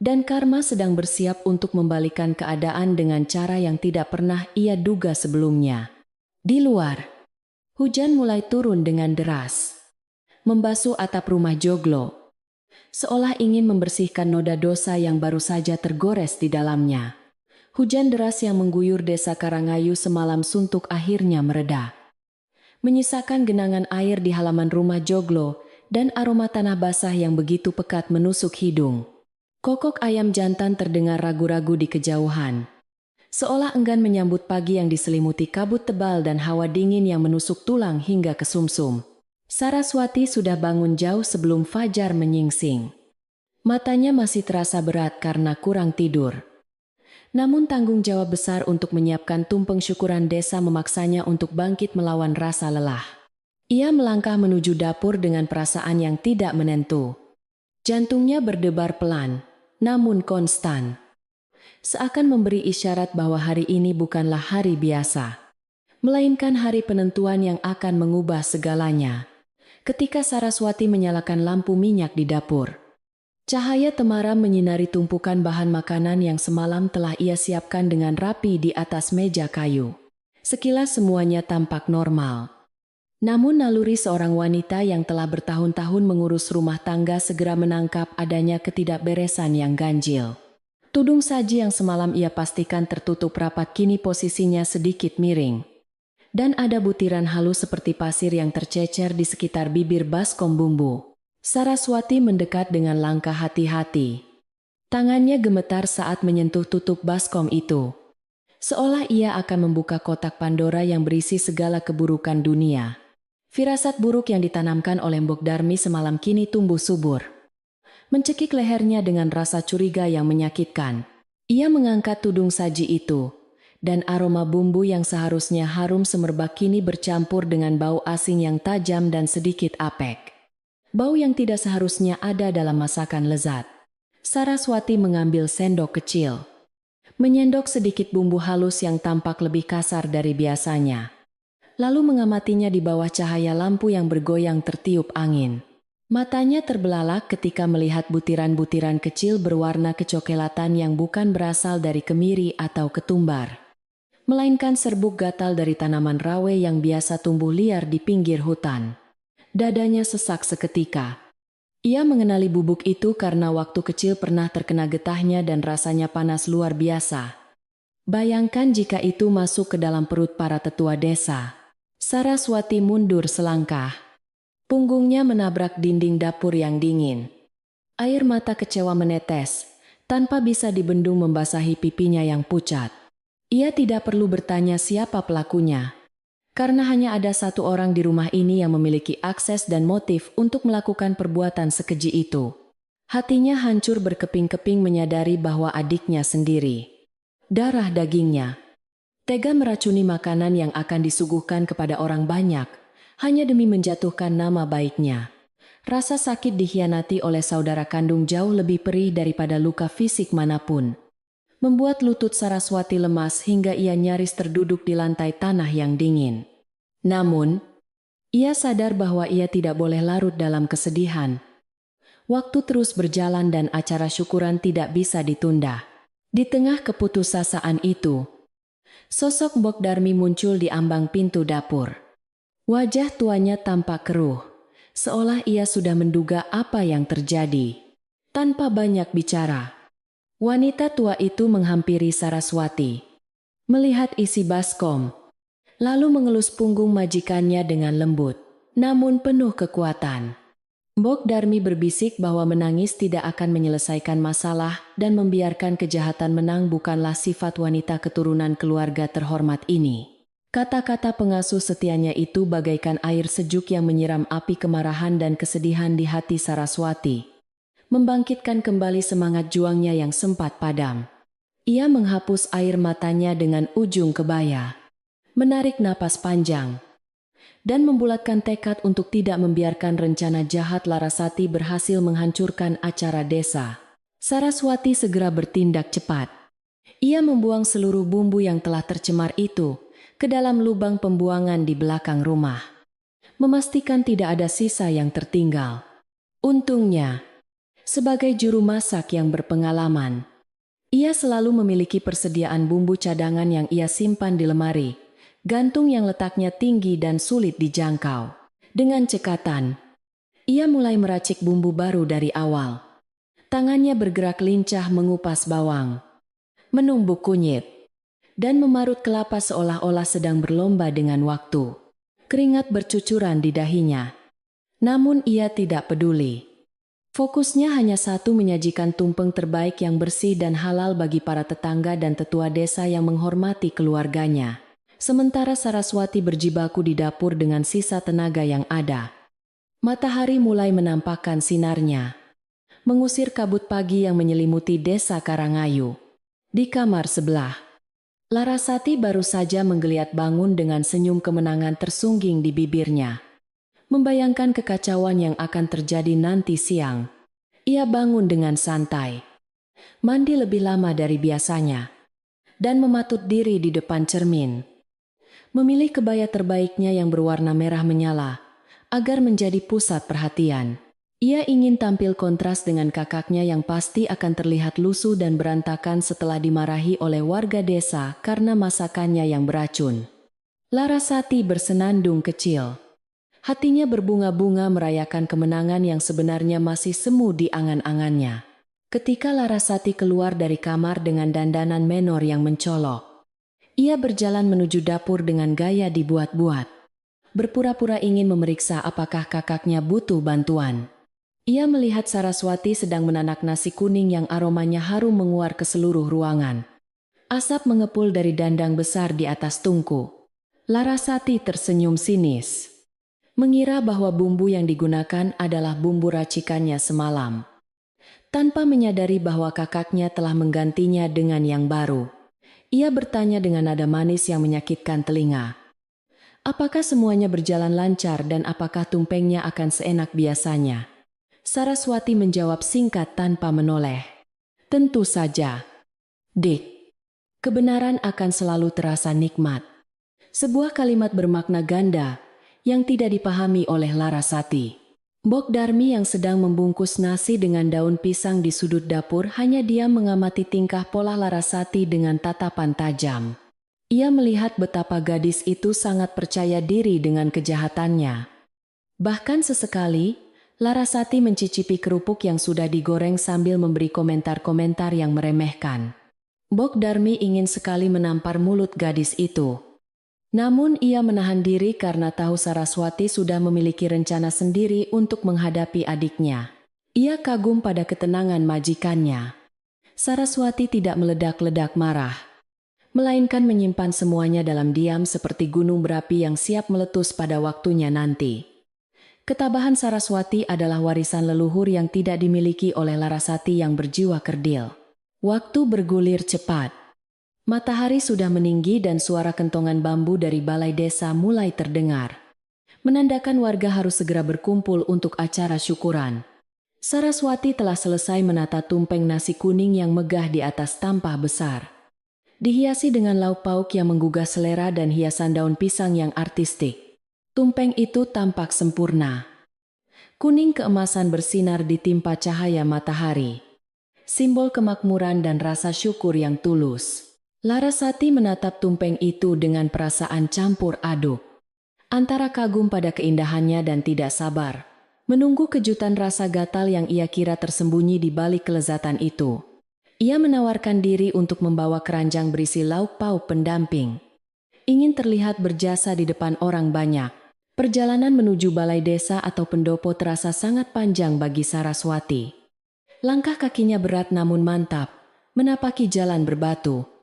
Dan karma sedang bersiap untuk membalikan keadaan dengan cara yang tidak pernah ia duga sebelumnya. Di luar, hujan mulai turun dengan deras, membasuh atap rumah joglo, seolah ingin membersihkan noda dosa yang baru saja tergores di dalamnya. Hujan deras yang mengguyur desa Karangayu semalam suntuk akhirnya mereda, menyisakan genangan air di halaman rumah joglo dan aroma tanah basah yang begitu pekat menusuk hidung. Kokok ayam jantan terdengar ragu-ragu di kejauhan, seolah enggan menyambut pagi yang diselimuti kabut tebal dan hawa dingin yang menusuk tulang hingga ke sumsum. Saraswati sudah bangun jauh sebelum fajar menyingsing. Matanya masih terasa berat karena kurang tidur. Namun tanggung jawab besar untuk menyiapkan tumpeng syukuran desa memaksanya untuk bangkit melawan rasa lelah. Ia melangkah menuju dapur dengan perasaan yang tidak menentu. Jantungnya berdebar pelan, namun konstan. Seakan memberi isyarat bahwa hari ini bukanlah hari biasa, melainkan hari penentuan yang akan mengubah segalanya. Ketika Saraswati menyalakan lampu minyak di dapur, cahaya temaram menyinari tumpukan bahan makanan yang semalam telah ia siapkan dengan rapi di atas meja kayu. Sekilas semuanya tampak normal. Namun naluri seorang wanita yang telah bertahun-tahun mengurus rumah tangga segera menangkap adanya ketidakberesan yang ganjil. Tudung saji yang semalam ia pastikan tertutup rapat kini posisinya sedikit miring. Dan ada butiran halus seperti pasir yang tercecer di sekitar bibir baskom bumbu. Saraswati mendekat dengan langkah hati-hati. Tangannya gemetar saat menyentuh tutup baskom itu. Seolah ia akan membuka kotak Pandora yang berisi segala keburukan dunia. Firasat buruk yang ditanamkan oleh Mbok Darmi semalam kini tumbuh subur. Mencekik lehernya dengan rasa curiga yang menyakitkan. Ia mengangkat tudung saji itu, dan aroma bumbu yang seharusnya harum semerbak kini bercampur dengan bau asing yang tajam dan sedikit apek. Bau yang tidak seharusnya ada dalam masakan lezat. Saraswati mengambil sendok kecil, menyendok sedikit bumbu halus yang tampak lebih kasar dari biasanya. Lalu mengamatinya di bawah cahaya lampu yang bergoyang tertiup angin. Matanya terbelalak ketika melihat butiran-butiran kecil berwarna kecoklatan yang bukan berasal dari kemiri atau ketumbar, melainkan serbuk gatal dari tanaman rawe yang biasa tumbuh liar di pinggir hutan. Dadanya sesak seketika. Ia mengenali bubuk itu karena waktu kecil pernah terkena getahnya dan rasanya panas luar biasa. Bayangkan jika itu masuk ke dalam perut para tetua desa. Saraswati mundur selangkah. Punggungnya menabrak dinding dapur yang dingin. Air mata kecewa menetes, tanpa bisa dibendung membasahi pipinya yang pucat. Ia tidak perlu bertanya siapa pelakunya, karena hanya ada satu orang di rumah ini yang memiliki akses dan motif untuk melakukan perbuatan sekeji itu. Hatinya hancur berkeping-keping menyadari bahwa adiknya sendiri, darah dagingnya, tega meracuni makanan yang akan disuguhkan kepada orang banyak, hanya demi menjatuhkan nama baiknya. Rasa sakit dikhianati oleh saudara kandung jauh lebih perih daripada luka fisik manapun. Membuat lutut Saraswati lemas hingga ia nyaris terduduk di lantai tanah yang dingin. Namun, ia sadar bahwa ia tidak boleh larut dalam kesedihan. Waktu terus berjalan dan acara syukuran tidak bisa ditunda. Di tengah keputusasaan itu, sosok Mbok Darmi muncul di ambang pintu dapur. Wajah tuanya tampak keruh, seolah ia sudah menduga apa yang terjadi. Tanpa banyak bicara, wanita tua itu menghampiri Saraswati, melihat isi baskom, lalu mengelus punggung majikannya dengan lembut, namun penuh kekuatan. Mbok Darmi berbisik bahwa menangis tidak akan menyelesaikan masalah dan membiarkan kejahatan menang bukanlah sifat wanita keturunan keluarga terhormat ini. Kata-kata pengasuh setianya itu bagaikan air sejuk yang menyiram api kemarahan dan kesedihan di hati Saraswati, membangkitkan kembali semangat juangnya yang sempat padam. Ia menghapus air matanya dengan ujung kebaya, menarik napas panjang, dan membulatkan tekad untuk tidak membiarkan rencana jahat Larasati berhasil menghancurkan acara desa. Saraswati segera bertindak cepat. Ia membuang seluruh bumbu yang telah tercemar itu ke dalam lubang pembuangan di belakang rumah, memastikan tidak ada sisa yang tertinggal. Untungnya, sebagai juru masak yang berpengalaman, ia selalu memiliki persediaan bumbu cadangan yang ia simpan di lemari, gantung yang letaknya tinggi dan sulit dijangkau. Dengan cekatan, ia mulai meracik bumbu baru dari awal. Tangannya bergerak lincah mengupas bawang, menumbuk kunyit, dan memarut kelapa seolah-olah sedang berlomba dengan waktu. Keringat bercucuran di dahinya. Namun ia tidak peduli. Fokusnya hanya satu, menyajikan tumpeng terbaik yang bersih dan halal bagi para tetangga dan tetua desa yang menghormati keluarganya. Sementara Saraswati berjibaku di dapur dengan sisa tenaga yang ada. Matahari mulai menampakkan sinarnya, mengusir kabut pagi yang menyelimuti desa Karangayu. Di kamar sebelah, Larasati baru saja menggeliat bangun dengan senyum kemenangan tersungging di bibirnya, membayangkan kekacauan yang akan terjadi nanti siang. Ia bangun dengan santai, mandi lebih lama dari biasanya, dan mematut diri di depan cermin. Memilih kebaya terbaiknya yang berwarna merah menyala, agar menjadi pusat perhatian. Ia ingin tampil kontras dengan kakaknya yang pasti akan terlihat lusuh dan berantakan setelah dimarahi oleh warga desa karena masakannya yang beracun. Larasati bersenandung kecil. Hatinya berbunga-bunga merayakan kemenangan yang sebenarnya masih semu di angan-angannya. Ketika Larasati keluar dari kamar dengan dandanan menor yang mencolok, ia berjalan menuju dapur dengan gaya dibuat-buat. Berpura-pura ingin memeriksa apakah kakaknya butuh bantuan. Ia melihat Saraswati sedang menanak nasi kuning yang aromanya harum menguar ke seluruh ruangan. Asap mengepul dari dandang besar di atas tungku. Larasati tersenyum sinis, mengira bahwa bumbu yang digunakan adalah bumbu racikannya semalam. Tanpa menyadari bahwa kakaknya telah menggantinya dengan yang baru, ia bertanya dengan nada manis yang menyakitkan telinga. Apakah semuanya berjalan lancar dan apakah tumpengnya akan seenak biasanya? Saraswati menjawab singkat tanpa menoleh. Tentu saja, Dik. Kebenaran akan selalu terasa nikmat. Sebuah kalimat bermakna ganda yang tidak dipahami oleh Larasati. Bok Darmi yang sedang membungkus nasi dengan daun pisang di sudut dapur hanya diam mengamati tingkah pola Larasati dengan tatapan tajam. Ia melihat betapa gadis itu sangat percaya diri dengan kejahatannya. Bahkan sesekali, Larasati mencicipi kerupuk yang sudah digoreng sambil memberi komentar-komentar yang meremehkan. Bok Darmi ingin sekali menampar mulut gadis itu. Namun ia menahan diri karena tahu Saraswati sudah memiliki rencana sendiri untuk menghadapi adiknya. Ia kagum pada ketenangan majikannya. Saraswati tidak meledak-ledak marah, melainkan menyimpan semuanya dalam diam seperti gunung berapi yang siap meletus pada waktunya nanti. Ketabahan Saraswati adalah warisan leluhur yang tidak dimiliki oleh Larasati yang berjiwa kerdil. Waktu bergulir cepat. Matahari sudah meninggi dan suara kentongan bambu dari balai desa mulai terdengar, menandakan warga harus segera berkumpul untuk acara syukuran. Saraswati telah selesai menata tumpeng nasi kuning yang megah di atas tampah besar, dihiasi dengan lauk pauk yang menggugah selera dan hiasan daun pisang yang artistik. Tumpeng itu tampak sempurna. Kuning keemasan bersinar ditimpa cahaya matahari, simbol kemakmuran dan rasa syukur yang tulus. Larasati menatap tumpeng itu dengan perasaan campur aduk, antara kagum pada keindahannya dan tidak sabar, menunggu kejutan rasa gatal yang ia kira tersembunyi di balik kelezatan itu. Ia menawarkan diri untuk membawa keranjang berisi lauk pauk pendamping. Ingin terlihat berjasa di depan orang banyak. Perjalanan menuju balai desa atau pendopo terasa sangat panjang bagi Saraswati. Langkah kakinya berat namun mantap, menapaki jalan berbatu.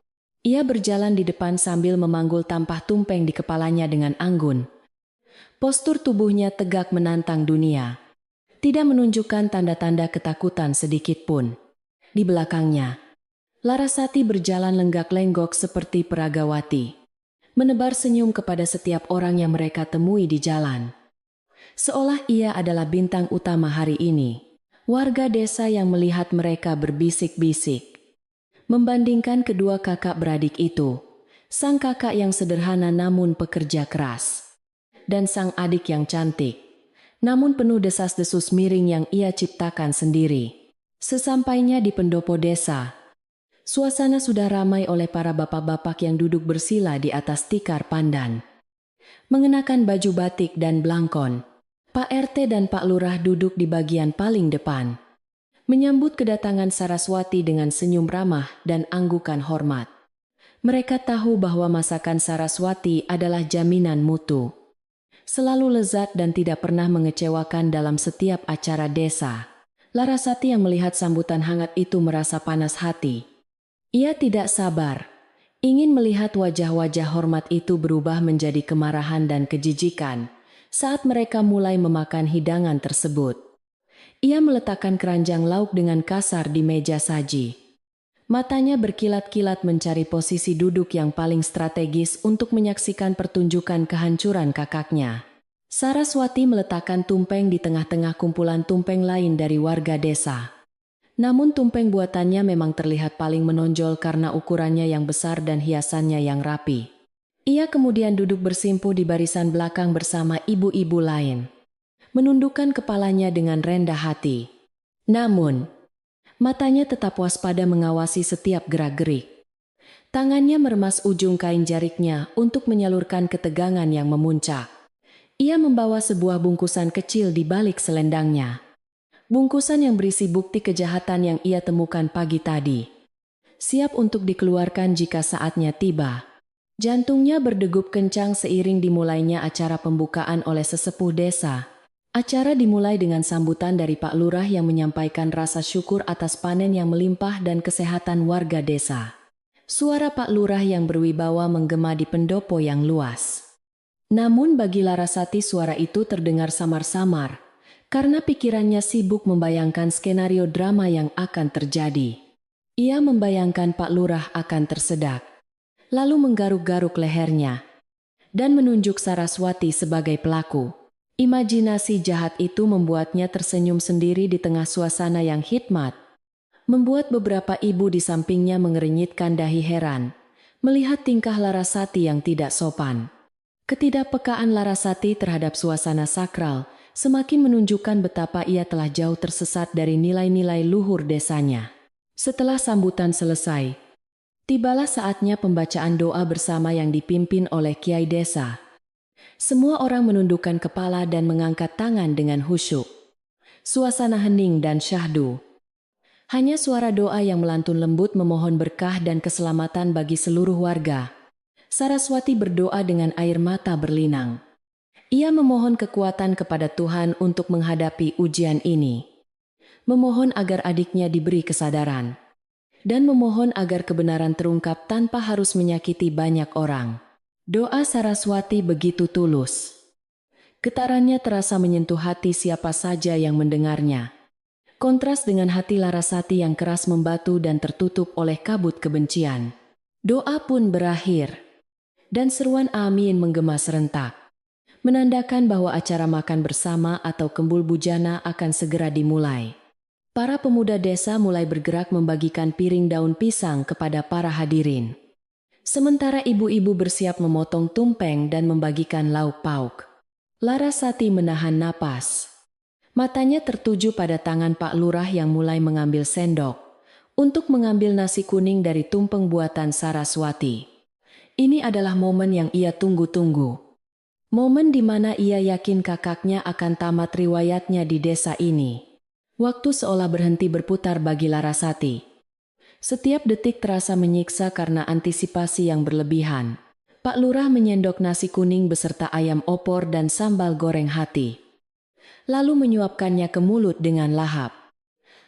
Ia berjalan di depan sambil memanggul tampah tumpeng di kepalanya dengan anggun. Postur tubuhnya tegak menantang dunia, tidak menunjukkan tanda-tanda ketakutan sedikit pun. Di belakangnya, Larasati berjalan lenggak-lenggok seperti peragawati, menebar senyum kepada setiap orang yang mereka temui di jalan. Seolah ia adalah bintang utama hari ini. Warga desa yang melihat mereka berbisik-bisik, membandingkan kedua kakak beradik itu, sang kakak yang sederhana namun pekerja keras, dan sang adik yang cantik, namun penuh desas-desus miring yang ia ciptakan sendiri. Sesampainya di pendopo desa, suasana sudah ramai oleh para bapak-bapak yang duduk bersila di atas tikar pandan, mengenakan baju batik dan blangkon. Pak RT dan Pak Lurah duduk di bagian paling depan, menyambut kedatangan Saraswati dengan senyum ramah dan anggukan hormat. Mereka tahu bahwa masakan Saraswati adalah jaminan mutu, selalu lezat dan tidak pernah mengecewakan dalam setiap acara desa. Larasati yang melihat sambutan hangat itu merasa panas hati. Ia tidak sabar, ingin melihat wajah-wajah hormat itu berubah menjadi kemarahan dan kejijikan saat mereka mulai memakan hidangan tersebut. Ia meletakkan keranjang lauk dengan kasar di meja saji. Matanya berkilat-kilat mencari posisi duduk yang paling strategis untuk menyaksikan pertunjukan kehancuran kakaknya. Saraswati meletakkan tumpeng di tengah-tengah kumpulan tumpeng lain dari warga desa. Namun tumpeng buatannya memang terlihat paling menonjol karena ukurannya yang besar dan hiasannya yang rapi. Ia kemudian duduk bersimpuh di barisan belakang bersama ibu-ibu lain, menundukkan kepalanya dengan rendah hati. Namun, matanya tetap waspada mengawasi setiap gerak-gerik. Tangannya meremas ujung kain jariknya untuk menyalurkan ketegangan yang memuncak. Ia membawa sebuah bungkusan kecil di balik selendangnya. Bungkusan yang berisi bukti kejahatan yang ia temukan pagi tadi. Siap untuk dikeluarkan jika saatnya tiba. Jantungnya berdegup kencang seiring dimulainya acara pembukaan oleh sesepuh desa. Acara dimulai dengan sambutan dari Pak Lurah yang menyampaikan rasa syukur atas panen yang melimpah dan kesehatan warga desa. Suara Pak Lurah yang berwibawa menggema di pendopo yang luas. Namun bagi Larasati suara itu terdengar samar-samar, karena pikirannya sibuk membayangkan skenario drama yang akan terjadi. Ia membayangkan Pak Lurah akan tersedak, lalu menggaruk-garuk lehernya, dan menunjuk Saraswati sebagai pelaku. Imajinasi jahat itu membuatnya tersenyum sendiri di tengah suasana yang hikmat, membuat beberapa ibu di sampingnya mengernyitkan dahi heran, melihat tingkah Larasati yang tidak sopan. Ketidakpekaan Larasati terhadap suasana sakral semakin menunjukkan betapa ia telah jauh tersesat dari nilai-nilai luhur desanya. Setelah sambutan selesai, tibalah saatnya pembacaan doa bersama yang dipimpin oleh Kiai Desa. Semua orang menundukkan kepala dan mengangkat tangan dengan khusyuk. Suasana hening dan syahdu. Hanya suara doa yang melantun lembut memohon berkah dan keselamatan bagi seluruh warga. Saraswati berdoa dengan air mata berlinang. Ia memohon kekuatan kepada Tuhan untuk menghadapi ujian ini. Memohon agar adiknya diberi kesadaran. Dan memohon agar kebenaran terungkap tanpa harus menyakiti banyak orang. Doa Saraswati begitu tulus. Getarannya terasa menyentuh hati siapa saja yang mendengarnya. Kontras dengan hati Larasati yang keras membatu dan tertutup oleh kabut kebencian. Doa pun berakhir. Dan seruan amin menggema serentak. Menandakan bahwa acara makan bersama atau kembul bujana akan segera dimulai. Para pemuda desa mulai bergerak membagikan piring daun pisang kepada para hadirin. Sementara ibu-ibu bersiap memotong tumpeng dan membagikan lauk pauk. Larasati menahan napas. Matanya tertuju pada tangan Pak Lurah yang mulai mengambil sendok untuk mengambil nasi kuning dari tumpeng buatan Saraswati. Ini adalah momen yang ia tunggu-tunggu. Momen di mana ia yakin kakaknya akan tamat riwayatnya di desa ini. Waktu seolah berhenti berputar bagi Larasati. Setiap detik terasa menyiksa karena antisipasi yang berlebihan. Pak Lurah menyendok nasi kuning beserta ayam opor dan sambal goreng hati. Lalu menyuapkannya ke mulut dengan lahap.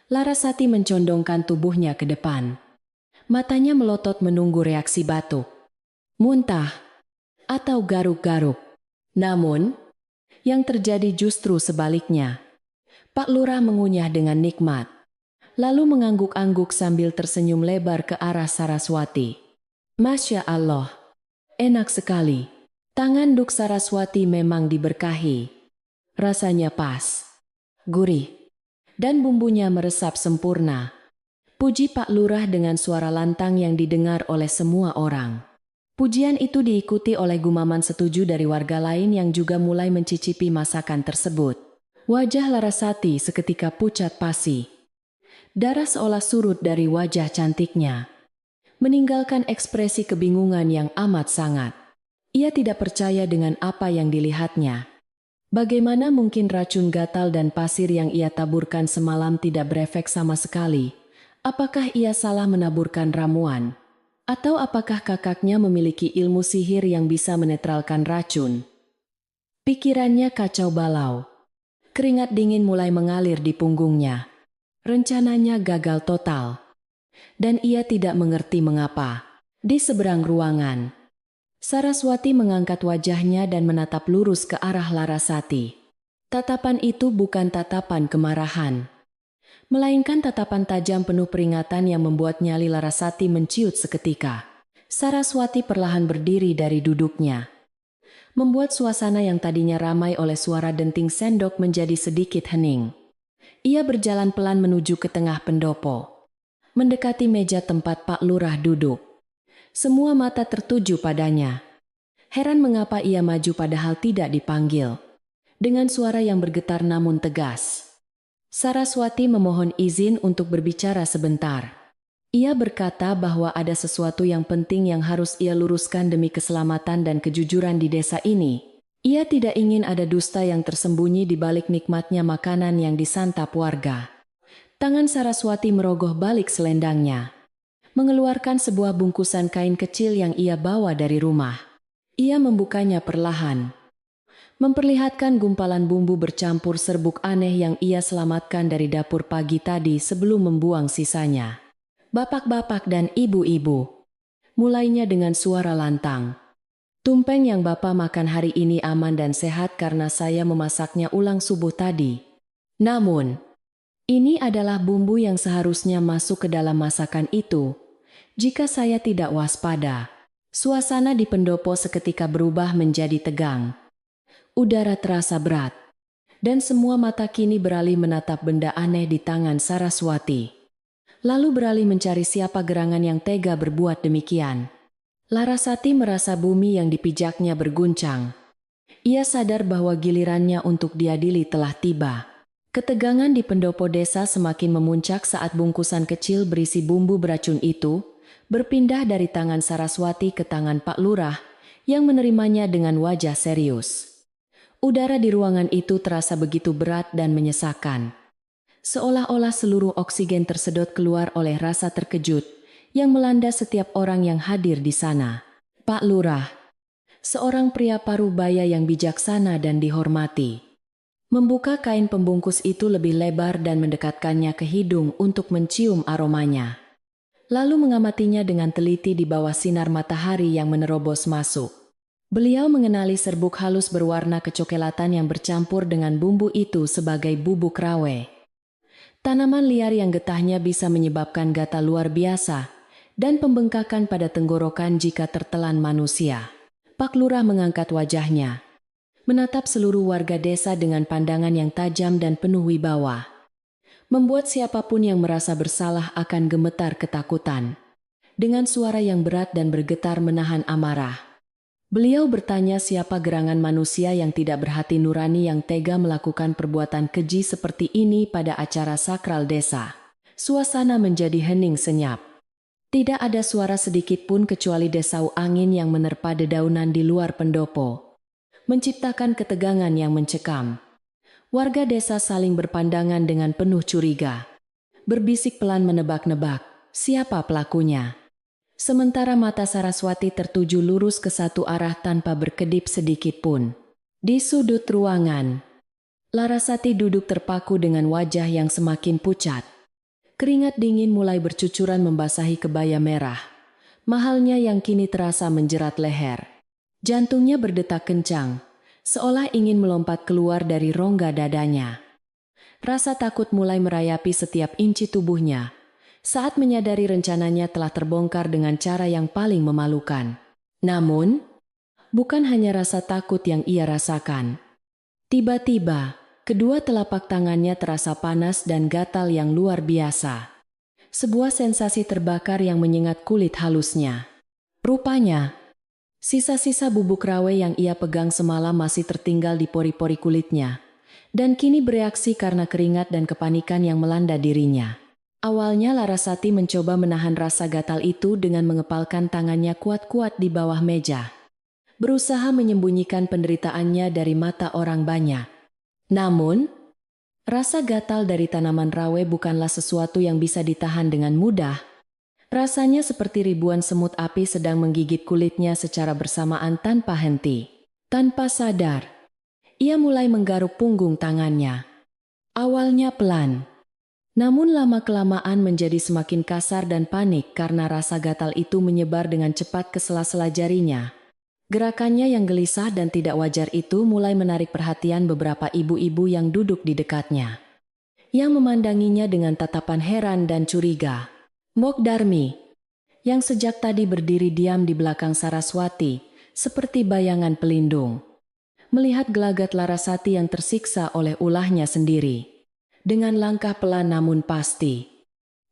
Larasati mencondongkan tubuhnya ke depan. Matanya melotot menunggu reaksi batuk, muntah, atau garuk-garuk. Namun, yang terjadi justru sebaliknya. Pak Lurah mengunyah dengan nikmat. Lalu mengangguk-angguk sambil tersenyum lebar ke arah Saraswati. Masya Allah, enak sekali. Tangan Duk Saraswati memang diberkahi. Rasanya pas, gurih, dan bumbunya meresap sempurna. Puji Pak Lurah dengan suara lantang yang didengar oleh semua orang. Pujian itu diikuti oleh gumaman setuju dari warga lain yang juga mulai mencicipi masakan tersebut. Wajah Larasati seketika pucat pasi. Darah seolah surut dari wajah cantiknya, meninggalkan ekspresi kebingungan yang amat sangat. Ia tidak percaya dengan apa yang dilihatnya. Bagaimana mungkin racun gatal dan pasir yang ia taburkan semalam tidak berefek sama sekali? Apakah ia salah menaburkan ramuan? Atau apakah kakaknya memiliki ilmu sihir yang bisa menetralkan racun? Pikirannya kacau balau. Keringat dingin mulai mengalir di punggungnya. Rencananya gagal total. Dan ia tidak mengerti mengapa. Di seberang ruangan, Saraswati mengangkat wajahnya dan menatap lurus ke arah Larasati. Tatapan itu bukan tatapan kemarahan, melainkan tatapan tajam penuh peringatan yang membuat nyali Larasati menciut seketika. Saraswati perlahan berdiri dari duduknya, membuat suasana yang tadinya ramai oleh suara denting sendok menjadi sedikit hening. Ia berjalan pelan menuju ke tengah pendopo, mendekati meja tempat Pak Lurah duduk. Semua mata tertuju padanya. Heran mengapa ia maju padahal tidak dipanggil. Dengan suara yang bergetar namun tegas, Saraswati memohon izin untuk berbicara sebentar. Ia berkata bahwa ada sesuatu yang penting yang harus ia luruskan demi keselamatan dan kejujuran di desa ini. Ia tidak ingin ada dusta yang tersembunyi di balik nikmatnya makanan yang disantap warga. Tangan Saraswati merogoh balik selendangnya, mengeluarkan sebuah bungkusan kain kecil yang ia bawa dari rumah. Ia membukanya perlahan, memperlihatkan gumpalan bumbu bercampur serbuk aneh yang ia selamatkan dari dapur pagi tadi sebelum membuang sisanya. Bapak-bapak dan ibu-ibu, mulainya dengan suara lantang. Tumpeng yang Bapak makan hari ini aman dan sehat karena saya memasaknya ulang subuh tadi. Namun, ini adalah bumbu yang seharusnya masuk ke dalam masakan itu. Jika saya tidak waspada, suasana di pendopo seketika berubah menjadi tegang. Udara terasa berat, dan semua mata kini beralih menatap benda aneh di tangan Saraswati. Lalu beralih mencari siapa gerangan yang tega berbuat demikian. Larasati merasa bumi yang dipijaknya berguncang. Ia sadar bahwa gilirannya untuk diadili telah tiba. Ketegangan di pendopo desa semakin memuncak saat bungkusan kecil berisi bumbu beracun itu berpindah dari tangan Saraswati ke tangan Pak Lurah yang menerimanya dengan wajah serius. Udara di ruangan itu terasa begitu berat dan menyesakan. Seolah-olah seluruh oksigen tersedot keluar oleh rasa terkejut yang melanda setiap orang yang hadir di sana. Pak Lurah, seorang pria parubaya yang bijaksana dan dihormati, membuka kain pembungkus itu lebih lebar dan mendekatkannya ke hidung untuk mencium aromanya. Lalu mengamatinya dengan teliti di bawah sinar matahari yang menerobos masuk. Beliau mengenali serbuk halus berwarna kecoklatan yang bercampur dengan bumbu itu sebagai bubuk rawe. Tanaman liar yang getahnya bisa menyebabkan gatal luar biasa dan pembengkakan pada tenggorokan jika tertelan manusia. Pak Lurah mengangkat wajahnya, menatap seluruh warga desa dengan pandangan yang tajam dan penuh wibawa, membuat siapapun yang merasa bersalah akan gemetar ketakutan. Dengan suara yang berat dan bergetar menahan amarah, beliau bertanya siapa gerangan manusia yang tidak berhati nurani yang tega melakukan perbuatan keji seperti ini pada acara sakral desa. Suasana menjadi hening senyap. Tidak ada suara sedikit pun kecuali desau angin yang menerpa dedaunan di luar pendopo, menciptakan ketegangan yang mencekam. Warga desa saling berpandangan dengan penuh curiga, berbisik pelan menebak-nebak siapa pelakunya. Sementara mata Saraswati tertuju lurus ke satu arah tanpa berkedip sedikit pun. Di sudut ruangan, Larasati duduk terpaku dengan wajah yang semakin pucat. Keringat dingin mulai bercucuran membasahi kebaya merah, mahalnya yang kini terasa menjerat leher. Jantungnya berdetak kencang, seolah ingin melompat keluar dari rongga dadanya. Rasa takut mulai merayapi setiap inci tubuhnya saat menyadari rencananya telah terbongkar dengan cara yang paling memalukan. Namun, bukan hanya rasa takut yang ia rasakan. Tiba-tiba, kedua telapak tangannya terasa panas dan gatal yang luar biasa. Sebuah sensasi terbakar yang menyengat kulit halusnya. Rupanya, sisa-sisa bubuk rawe yang ia pegang semalam masih tertinggal di pori-pori kulitnya, dan kini bereaksi karena keringat dan kepanikan yang melanda dirinya. Awalnya Larasati mencoba menahan rasa gatal itu dengan mengepalkan tangannya kuat-kuat di bawah meja, berusaha menyembunyikan penderitaannya dari mata orang banyak. Namun, rasa gatal dari tanaman rawe bukanlah sesuatu yang bisa ditahan dengan mudah. Rasanya seperti ribuan semut api sedang menggigit kulitnya secara bersamaan tanpa henti. Tanpa sadar, ia mulai menggaruk punggung tangannya. Awalnya pelan, namun lama-kelamaan menjadi semakin kasar dan panik karena rasa gatal itu menyebar dengan cepat ke sela-sela jarinya. Gerakannya yang gelisah dan tidak wajar itu mulai menarik perhatian beberapa ibu-ibu yang duduk di dekatnya, yang memandanginya dengan tatapan heran dan curiga. Mok Darmi, yang sejak tadi berdiri diam di belakang Saraswati, seperti bayangan pelindung, melihat gelagat Larasati yang tersiksa oleh ulahnya sendiri. Dengan langkah pelan namun pasti,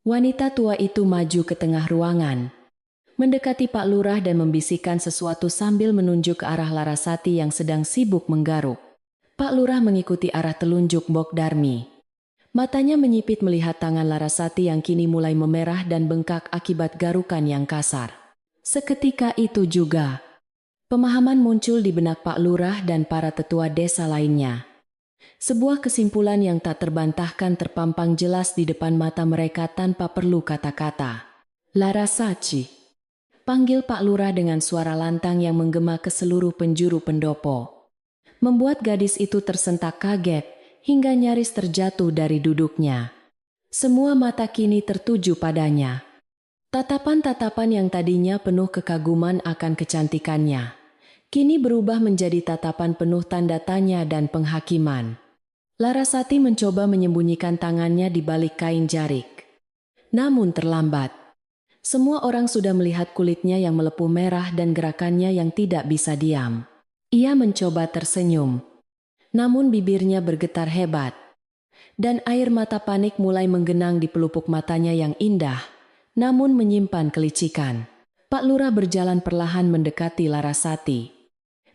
wanita tua itu maju ke tengah ruangan, mendekati Pak Lurah dan membisikkan sesuatu sambil menunjuk ke arah Larasati yang sedang sibuk menggaruk. Pak Lurah mengikuti arah telunjuk Mbok Darmi. Matanya menyipit melihat tangan Larasati yang kini mulai memerah dan bengkak akibat garukan yang kasar. Seketika itu juga, pemahaman muncul di benak Pak Lurah dan para tetua desa lainnya. Sebuah kesimpulan yang tak terbantahkan terpampang jelas di depan mata mereka tanpa perlu kata-kata. Larasati, panggil Pak Lurah dengan suara lantang yang menggema ke seluruh penjuru pendopo. Membuat gadis itu tersentak kaget, hingga nyaris terjatuh dari duduknya. Semua mata kini tertuju padanya. Tatapan-tatapan yang tadinya penuh kekaguman akan kecantikannya, kini berubah menjadi tatapan penuh tanda tanya dan penghakiman. Larasati mencoba menyembunyikan tangannya di balik kain jarik. Namun terlambat. Semua orang sudah melihat kulitnya yang melepuh merah dan gerakannya yang tidak bisa diam. Ia mencoba tersenyum, namun bibirnya bergetar hebat. Dan air mata panik mulai menggenang di pelupuk matanya yang indah, namun menyimpan kelicikan. Pak Lurah berjalan perlahan mendekati Larasati,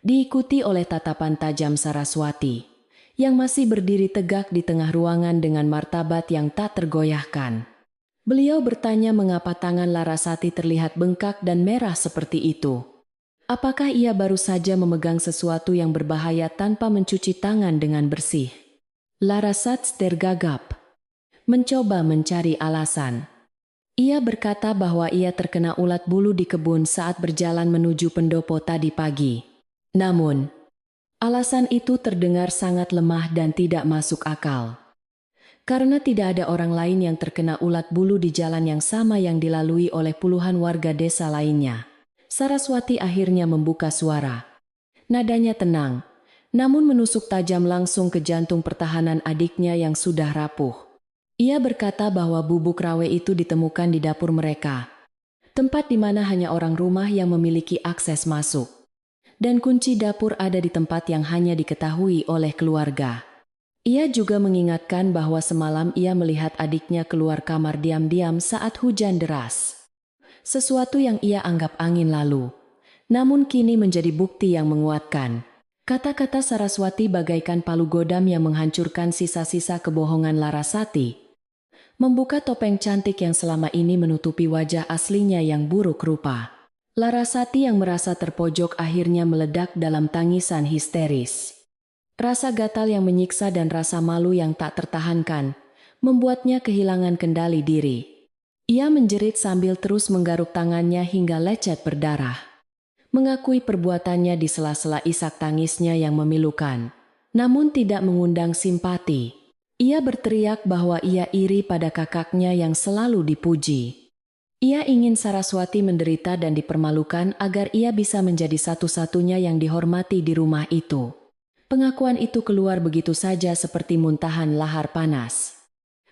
diikuti oleh tatapan tajam Saraswati, yang masih berdiri tegak di tengah ruangan dengan martabat yang tak tergoyahkan. Beliau bertanya mengapa tangan Larasati terlihat bengkak dan merah seperti itu. Apakah ia baru saja memegang sesuatu yang berbahaya tanpa mencuci tangan dengan bersih? Larasati tergagap, mencoba mencari alasan. Ia berkata bahwa ia terkena ulat bulu di kebun saat berjalan menuju pendopo tadi pagi. Namun, alasan itu terdengar sangat lemah dan tidak masuk akal. Karena tidak ada orang lain yang terkena ulat bulu di jalan yang sama yang dilalui oleh puluhan warga desa lainnya. Saraswati akhirnya membuka suara. Nadanya tenang, namun menusuk tajam langsung ke jantung pertahanan adiknya yang sudah rapuh. Ia berkata bahwa bubuk rawe itu ditemukan di dapur mereka, tempat di mana hanya orang rumah yang memiliki akses masuk. Dan kunci dapur ada di tempat yang hanya diketahui oleh keluarga. Ia juga mengingatkan bahwa semalam ia melihat adiknya keluar kamar diam-diam saat hujan deras. Sesuatu yang ia anggap angin lalu, namun kini menjadi bukti yang menguatkan. Kata-kata Saraswati bagaikan palu godam yang menghancurkan sisa-sisa kebohongan Larasati, membuka topeng cantik yang selama ini menutupi wajah aslinya yang buruk rupa. Larasati yang merasa terpojok akhirnya meledak dalam tangisan histeris. Rasa gatal yang menyiksa dan rasa malu yang tak tertahankan membuatnya kehilangan kendali diri. Ia menjerit sambil terus menggaruk tangannya hingga lecet berdarah. Mengakui perbuatannya di sela-sela isak tangisnya yang memilukan, namun tidak mengundang simpati. Ia berteriak bahwa ia iri pada kakaknya yang selalu dipuji. Ia ingin Saraswati menderita dan dipermalukan agar ia bisa menjadi satu-satunya yang dihormati di rumah itu. Pengakuan itu keluar begitu saja seperti muntahan lahar panas,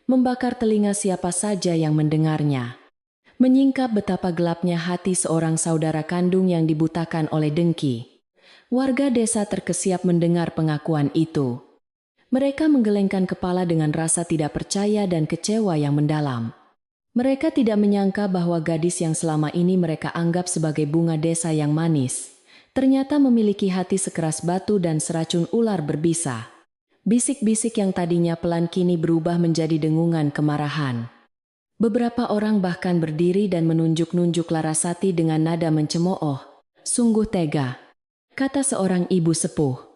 membakar telinga siapa saja yang mendengarnya. Menyingkap betapa gelapnya hati seorang saudara kandung yang dibutakan oleh dengki. Warga desa terkesiap mendengar pengakuan itu. Mereka menggelengkan kepala dengan rasa tidak percaya dan kecewa yang mendalam. Mereka tidak menyangka bahwa gadis yang selama ini mereka anggap sebagai bunga desa yang manis, ternyata memiliki hati sekeras batu dan seracun ular berbisa. Bisik-bisik yang tadinya pelan kini berubah menjadi dengungan kemarahan. Beberapa orang bahkan berdiri dan menunjuk-nunjuk Larasati dengan nada mencemooh. Sungguh tega, kata seorang ibu sepuh.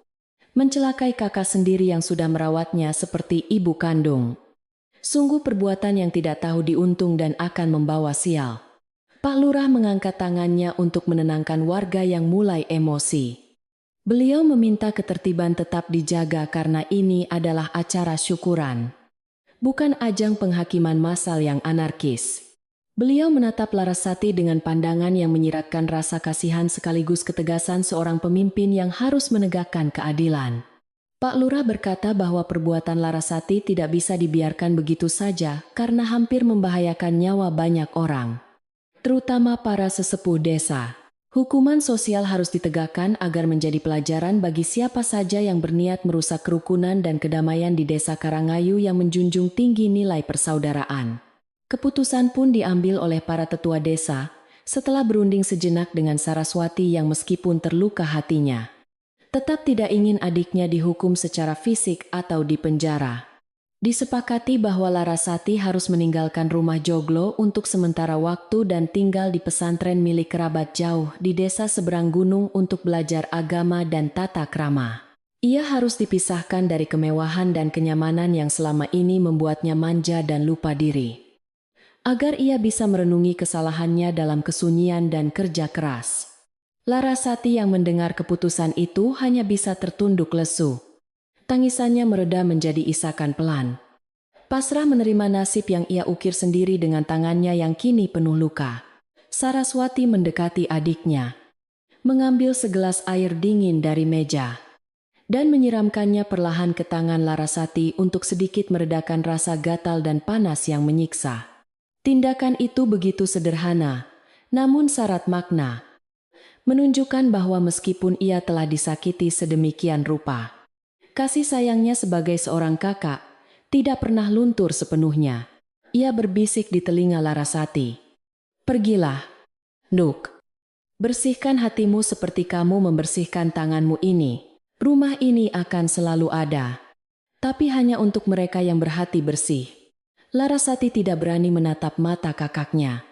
Mencelakai kakak sendiri yang sudah merawatnya seperti ibu kandung. Sungguh perbuatan yang tidak tahu diuntung dan akan membawa sial. Pak Lurah mengangkat tangannya untuk menenangkan warga yang mulai emosi. Beliau meminta ketertiban tetap dijaga karena ini adalah acara syukuran, bukan ajang penghakiman massal yang anarkis. Beliau menatap Larasati dengan pandangan yang menyiratkan rasa kasihan sekaligus ketegasan seorang pemimpin yang harus menegakkan keadilan. Pak Lurah berkata bahwa perbuatan Larasati tidak bisa dibiarkan begitu saja karena hampir membahayakan nyawa banyak orang, terutama para sesepuh desa. Hukuman sosial harus ditegakkan agar menjadi pelajaran bagi siapa saja yang berniat merusak kerukunan dan kedamaian di Desa Karangayu yang menjunjung tinggi nilai persaudaraan. Keputusan pun diambil oleh para tetua desa, setelah berunding sejenak dengan Saraswati yang meskipun terluka hatinya, tetap tidak ingin adiknya dihukum secara fisik atau dipenjara. Disepakati bahwa Larasati harus meninggalkan rumah Joglo untuk sementara waktu dan tinggal di pesantren milik kerabat jauh di desa seberang gunung untuk belajar agama dan tata krama. Ia harus dipisahkan dari kemewahan dan kenyamanan yang selama ini membuatnya manja dan lupa diri, agar ia bisa merenungi kesalahannya dalam kesunyian dan kerja keras. Larasati yang mendengar keputusan itu hanya bisa tertunduk lesu. Tangisannya mereda menjadi isakan pelan. Pasrah menerima nasib yang ia ukir sendiri dengan tangannya yang kini penuh luka. Saraswati mendekati adiknya, mengambil segelas air dingin dari meja, dan menyiramkannya perlahan ke tangan Larasati untuk sedikit meredakan rasa gatal dan panas yang menyiksa. Tindakan itu begitu sederhana, namun syarat makna, menunjukkan bahwa meskipun ia telah disakiti sedemikian rupa, kasih sayangnya sebagai seorang kakak tidak pernah luntur sepenuhnya. Ia berbisik di telinga Larasati. "Pergilah, Nuk. Bersihkan hatimu seperti kamu membersihkan tanganmu ini. Rumah ini akan selalu ada, tapi hanya untuk mereka yang berhati bersih." Larasati tidak berani menatap mata kakaknya.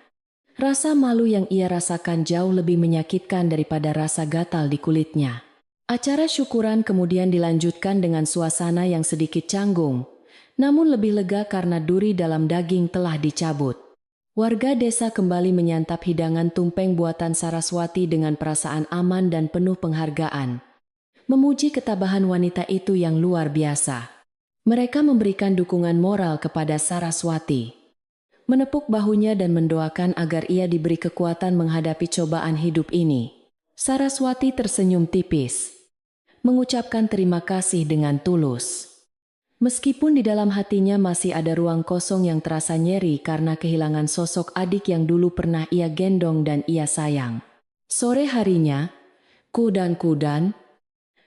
Rasa malu yang ia rasakan jauh lebih menyakitkan daripada rasa gatal di kulitnya. Acara syukuran kemudian dilanjutkan dengan suasana yang sedikit canggung, namun lebih lega karena duri dalam daging telah dicabut. Warga desa kembali menyantap hidangan tumpeng buatan Saraswati dengan perasaan aman dan penuh penghargaan, memuji ketabahan wanita itu yang luar biasa. Mereka memberikan dukungan moral kepada Saraswati, menepuk bahunya dan mendoakan agar ia diberi kekuatan menghadapi cobaan hidup ini. Saraswati tersenyum tipis, mengucapkan terima kasih dengan tulus. Meskipun di dalam hatinya masih ada ruang kosong yang terasa nyeri karena kehilangan sosok adik yang dulu pernah ia gendong dan ia sayang. Sore harinya, kudan-kudan,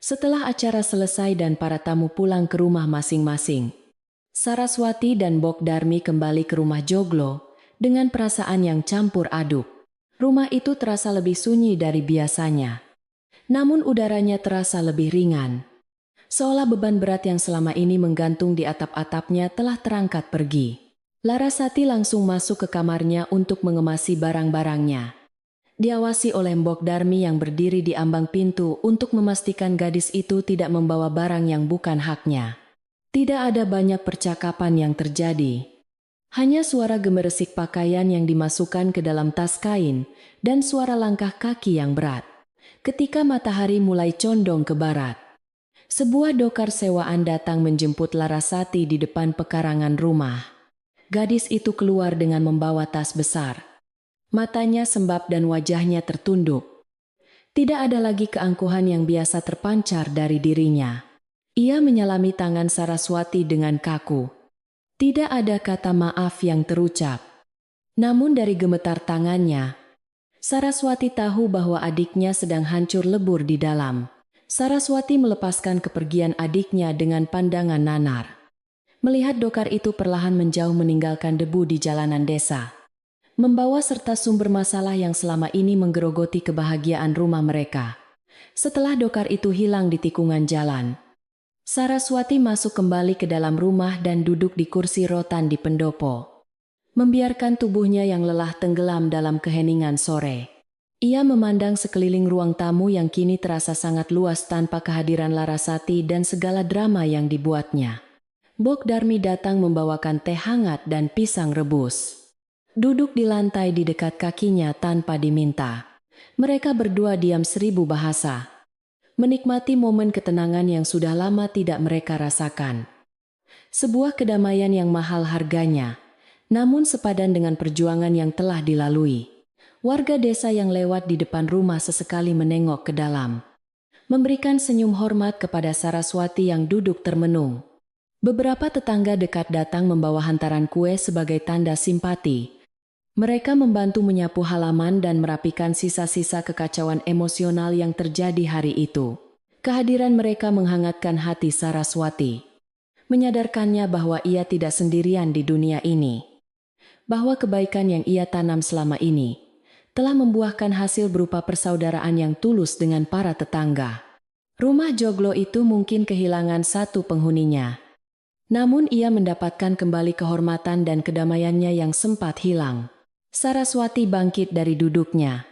setelah acara selesai dan para tamu pulang ke rumah masing-masing, Saraswati dan Bok Darmi kembali ke rumah Joglo dengan perasaan yang campur aduk. Rumah itu terasa lebih sunyi dari biasanya, namun udaranya terasa lebih ringan, seolah beban berat yang selama ini menggantung di atap-atapnya telah terangkat pergi. Larasati langsung masuk ke kamarnya untuk mengemasi barang-barangnya, diawasi oleh Mbok Darmi yang berdiri di ambang pintu untuk memastikan gadis itu tidak membawa barang yang bukan haknya. Tidak ada banyak percakapan yang terjadi, hanya suara gemeresik pakaian yang dimasukkan ke dalam tas kain dan suara langkah kaki yang berat. Ketika matahari mulai condong ke barat, sebuah dokar sewaan datang menjemput Larasati di depan pekarangan rumah. Gadis itu keluar dengan membawa tas besar. Matanya sembab dan wajahnya tertunduk. Tidak ada lagi keangkuhan yang biasa terpancar dari dirinya. Ia menyalami tangan Saraswati dengan kaku. Tidak ada kata maaf yang terucap. Namun dari gemetar tangannya, Saraswati tahu bahwa adiknya sedang hancur lebur di dalam. Saraswati melepaskan kepergian adiknya dengan pandangan nanar. Melihat dokar itu perlahan menjauh meninggalkan debu di jalanan desa, membawa serta sumber masalah yang selama ini menggerogoti kebahagiaan rumah mereka. Setelah dokar itu hilang di tikungan jalan, Saraswati masuk kembali ke dalam rumah dan duduk di kursi rotan di pendopo, membiarkan tubuhnya yang lelah tenggelam dalam keheningan sore. Ia memandang sekeliling ruang tamu yang kini terasa sangat luas tanpa kehadiran Larasati dan segala drama yang dibuatnya. Bok Darmi datang membawakan teh hangat dan pisang rebus. Duduk di lantai di dekat kakinya tanpa diminta. Mereka berdua diam 1000 bahasa, menikmati momen ketenangan yang sudah lama tidak mereka rasakan. Sebuah kedamaian yang mahal harganya, namun sepadan dengan perjuangan yang telah dilalui. Warga desa yang lewat di depan rumah sesekali menengok ke dalam, memberikan senyum hormat kepada Saraswati yang duduk termenung. Beberapa tetangga dekat datang membawa hantaran kue sebagai tanda simpati, Mereka membantu menyapu halaman dan merapikan sisa-sisa kekacauan emosional yang terjadi hari itu. Kehadiran mereka menghangatkan hati Saraswati, menyadarkannya bahwa ia tidak sendirian di dunia ini, bahwa kebaikan yang ia tanam selama ini telah membuahkan hasil berupa persaudaraan yang tulus dengan para tetangga. Rumah joglo itu mungkin kehilangan satu penghuninya, namun ia mendapatkan kembali kehormatan dan kedamaiannya yang sempat hilang. Saraswati bangkit dari duduknya,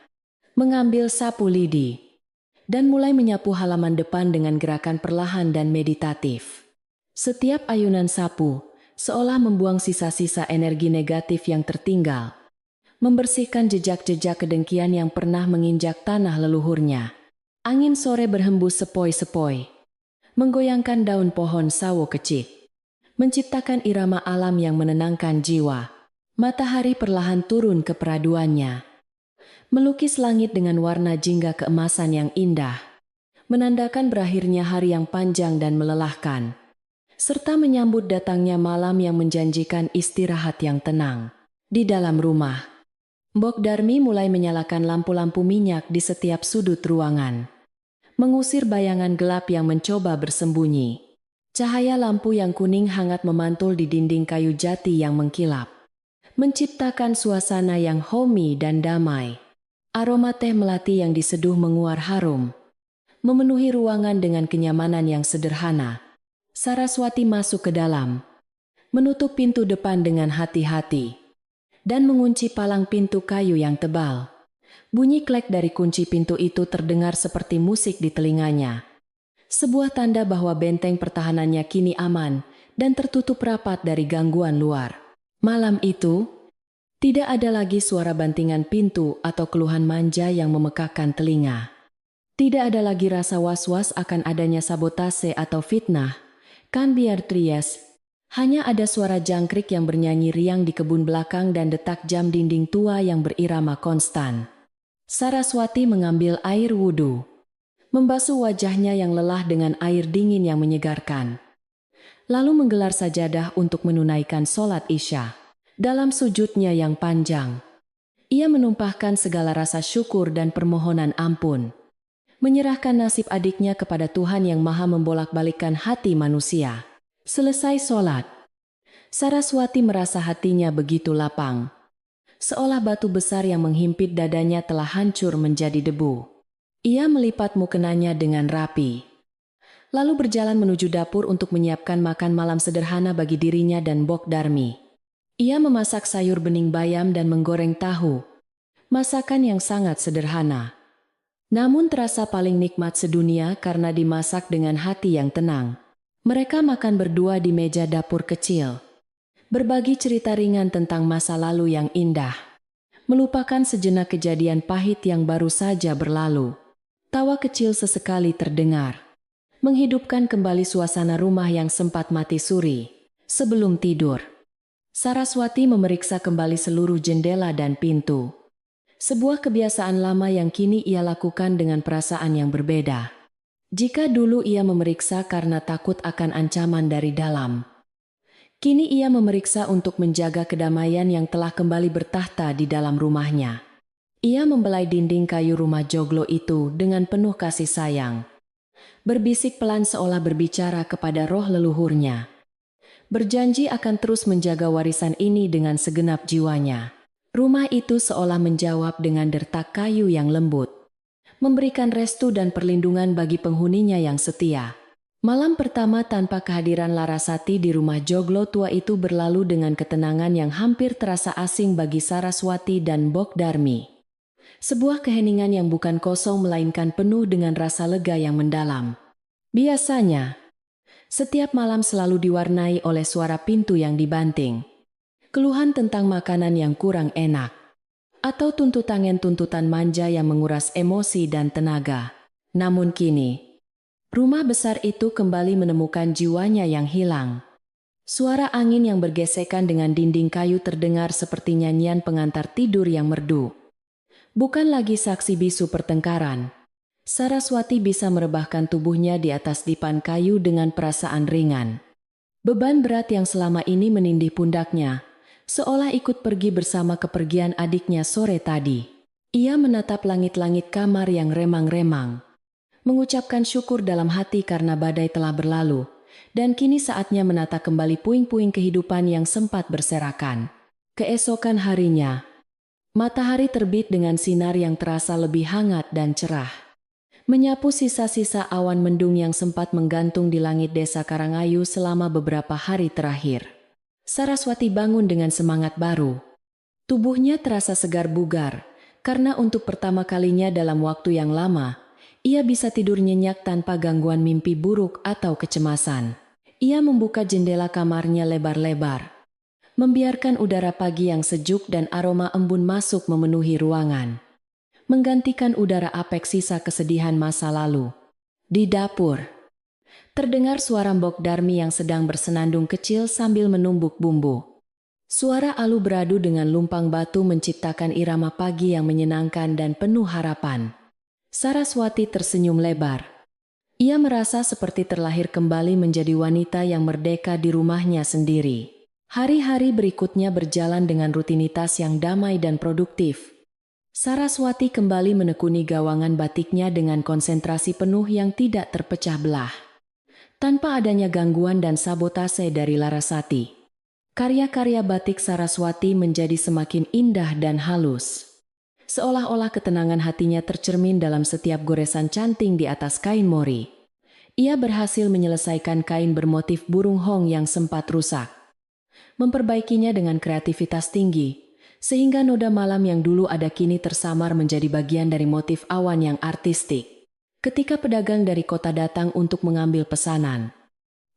mengambil sapu lidi, dan mulai menyapu halaman depan dengan gerakan perlahan dan meditatif. Setiap ayunan sapu seolah membuang sisa-sisa energi negatif yang tertinggal, membersihkan jejak-jejak kedengkian yang pernah menginjak tanah leluhurnya. Angin sore berhembus sepoi-sepoi, menggoyangkan daun pohon sawo kecil, menciptakan irama alam yang menenangkan jiwa. Matahari perlahan turun ke peraduannya, melukis langit dengan warna jingga keemasan yang indah, menandakan berakhirnya hari yang panjang dan melelahkan, serta menyambut datangnya malam yang menjanjikan istirahat yang tenang. Di dalam rumah, Mbok Darmi mulai menyalakan lampu-lampu minyak di setiap sudut ruangan, mengusir bayangan gelap yang mencoba bersembunyi. Cahaya lampu yang kuning hangat memantul di dinding kayu jati yang mengkilap, menciptakan suasana yang homey dan damai. Aroma teh melati yang diseduh menguar harum, memenuhi ruangan dengan kenyamanan yang sederhana. Saraswati masuk ke dalam, menutup pintu depan dengan hati-hati, dan mengunci palang pintu kayu yang tebal. Bunyi klek dari kunci pintu itu terdengar seperti musik di telinganya. Sebuah tanda bahwa benteng pertahanannya kini aman dan tertutup rapat dari gangguan luar. Malam itu, tidak ada lagi suara bantingan pintu atau keluhan manja yang memekakkan telinga. Tidak ada lagi rasa was-was akan adanya sabotase atau fitnah. Kan biar Tries, hanya ada suara jangkrik yang bernyanyi riang di kebun belakang dan detak jam dinding tua yang berirama konstan. Saraswati mengambil air wudhu, membasuh wajahnya yang lelah dengan air dingin yang menyegarkan, lalu menggelar sajadah untuk menunaikan sholat Isya. Dalam sujudnya yang panjang, ia menumpahkan segala rasa syukur dan permohonan ampun, menyerahkan nasib adiknya kepada Tuhan yang maha membolak-balikkan hati manusia. Selesai sholat, Saraswati merasa hatinya begitu lapang, seolah batu besar yang menghimpit dadanya telah hancur menjadi debu. Ia melipat mukenanya dengan rapi, lalu berjalan menuju dapur untuk menyiapkan makan malam sederhana bagi dirinya dan Mbok Darmi. Ia memasak sayur bening bayam dan menggoreng tahu, masakan yang sangat sederhana, namun terasa paling nikmat sedunia karena dimasak dengan hati yang tenang. Mereka makan berdua di meja dapur kecil, berbagi cerita ringan tentang masa lalu yang indah, melupakan sejenak kejadian pahit yang baru saja berlalu. Tawa kecil sesekali terdengar, menghidupkan kembali suasana rumah yang sempat mati suri. Sebelum tidur, Saraswati memeriksa kembali seluruh jendela dan pintu. Sebuah kebiasaan lama yang kini ia lakukan dengan perasaan yang berbeda. Jika dulu ia memeriksa karena takut akan ancaman dari dalam, kini ia memeriksa untuk menjaga kedamaian yang telah kembali bertahta di dalam rumahnya. Ia membelai dinding kayu rumah joglo itu dengan penuh kasih sayang, berbisik pelan seolah berbicara kepada roh leluhurnya, berjanji akan terus menjaga warisan ini dengan segenap jiwanya. Rumah itu seolah menjawab dengan dertak kayu yang lembut, memberikan restu dan perlindungan bagi penghuninya yang setia. Malam pertama tanpa kehadiran Larasati di rumah joglo tua itu berlalu dengan ketenangan yang hampir terasa asing bagi Saraswati dan Mbok Darmi. Sebuah keheningan yang bukan kosong melainkan penuh dengan rasa lega yang mendalam. Biasanya, setiap malam selalu diwarnai oleh suara pintu yang dibanting, keluhan tentang makanan yang kurang enak, atau tuntutan manja yang menguras emosi dan tenaga. Namun kini, rumah besar itu kembali menemukan jiwanya yang hilang. Suara angin yang bergesekan dengan dinding kayu terdengar seperti nyanyian pengantar tidur yang merdu. Bukan lagi saksi bisu pertengkaran. Saraswati bisa merebahkan tubuhnya di atas dipan kayu dengan perasaan ringan. Beban berat yang selama ini menindih pundaknya seolah ikut pergi bersama kepergian adiknya sore tadi. Ia menatap langit-langit kamar yang remang-remang, mengucapkan syukur dalam hati karena badai telah berlalu, dan kini saatnya menata kembali puing-puing kehidupan yang sempat berserakan. Keesokan harinya, matahari terbit dengan sinar yang terasa lebih hangat dan cerah, menyapu sisa-sisa awan mendung yang sempat menggantung di langit desa Karangayu selama beberapa hari terakhir. Saraswati bangun dengan semangat baru. Tubuhnya terasa segar bugar, karena untuk pertama kalinya dalam waktu yang lama, ia bisa tidur nyenyak tanpa gangguan mimpi buruk atau kecemasan. Ia membuka jendela kamarnya lebar-lebar, membiarkan udara pagi yang sejuk dan aroma embun masuk memenuhi ruangan, menggantikan udara apek sisa kesedihan masa lalu. Di dapur, terdengar suara Mbok Darmi yang sedang bersenandung kecil sambil menumbuk bumbu. Suara alu beradu dengan lumpang batu menciptakan irama pagi yang menyenangkan dan penuh harapan. Saraswati tersenyum lebar. Ia merasa seperti terlahir kembali menjadi wanita yang merdeka di rumahnya sendiri. Hari-hari berikutnya berjalan dengan rutinitas yang damai dan produktif. Saraswati kembali menekuni gawangan batiknya dengan konsentrasi penuh yang tidak terpecah belah, tanpa adanya gangguan dan sabotase dari Larasati. Karya-karya batik Saraswati menjadi semakin indah dan halus, seolah-olah ketenangan hatinya tercermin dalam setiap goresan canting di atas kain mori. Ia berhasil menyelesaikan kain bermotif burung hong yang sempat rusak, memperbaikinya dengan kreativitas tinggi, sehingga noda malam yang dulu ada kini tersamar menjadi bagian dari motif awan yang artistik. Ketika pedagang dari kota datang untuk mengambil pesanan,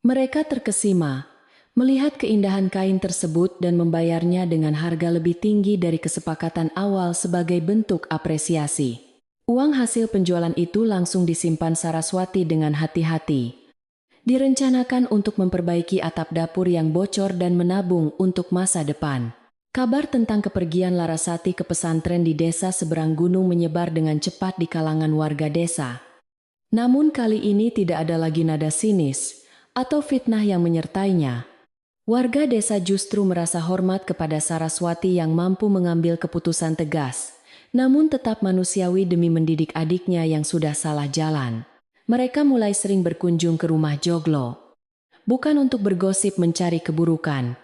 mereka terkesima melihat keindahan kain tersebut dan membayarnya dengan harga lebih tinggi dari kesepakatan awal sebagai bentuk apresiasi. Uang hasil penjualan itu langsung disimpan Saraswati dengan hati-hati. Direncanakan untuk memperbaiki atap dapur yang bocor dan menabung untuk masa depan. Kabar tentang kepergian Larasati ke pesantren di desa seberang gunung menyebar dengan cepat di kalangan warga desa. Namun kali ini tidak ada lagi nada sinis atau fitnah yang menyertainya. Warga desa justru merasa hormat kepada Saraswati yang mampu mengambil keputusan tegas, namun tetap manusiawi demi mendidik adiknya yang sudah salah jalan. Mereka mulai sering berkunjung ke rumah Joglo, bukan untuk bergosip mencari keburukan,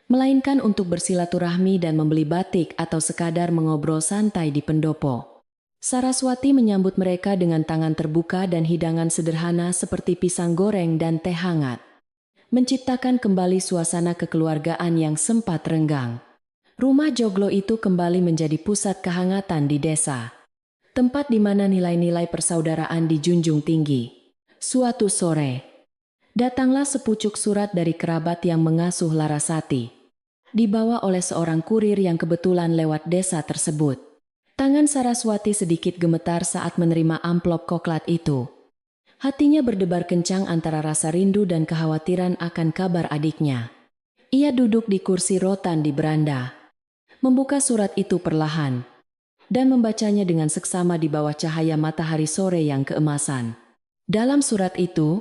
melainkan untuk bersilaturahmi dan membeli batik atau sekadar mengobrol santai di pendopo. Saraswati menyambut mereka dengan tangan terbuka dan hidangan sederhana seperti pisang goreng dan teh hangat, menciptakan kembali suasana kekeluargaan yang sempat renggang. Rumah Joglo itu kembali menjadi pusat kehangatan di desa, tempat di mana nilai-nilai persaudaraan dijunjung tinggi. Suatu sore, datanglah sepucuk surat dari kerabat yang mengasuh Larasati, dibawa oleh seorang kurir yang kebetulan lewat desa tersebut. Tangan Saraswati sedikit gemetar saat menerima amplop koklat itu. Hatinya berdebar kencang antara rasa rindu dan kekhawatiran akan kabar adiknya. Ia duduk di kursi rotan di beranda, membuka surat itu perlahan, dan membacanya dengan seksama di bawah cahaya matahari sore yang keemasan. Dalam surat itu,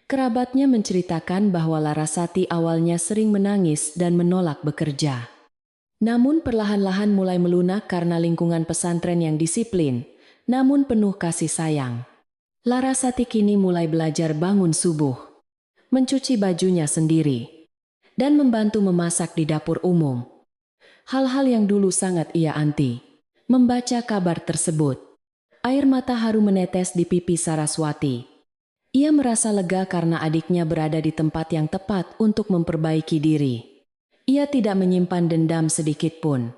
kerabatnya menceritakan bahwa Larasati awalnya sering menangis dan menolak bekerja. Namun perlahan-lahan mulai melunak karena lingkungan pesantren yang disiplin, namun penuh kasih sayang. Larasati kini mulai belajar bangun subuh, mencuci bajunya sendiri, dan membantu memasak di dapur umum. Hal-hal yang dulu sangat ia anti. Membaca kabar tersebut, air mata haru menetes di pipi Saraswati. Ia merasa lega karena adiknya berada di tempat yang tepat untuk memperbaiki diri. Ia tidak menyimpan dendam sedikit pun.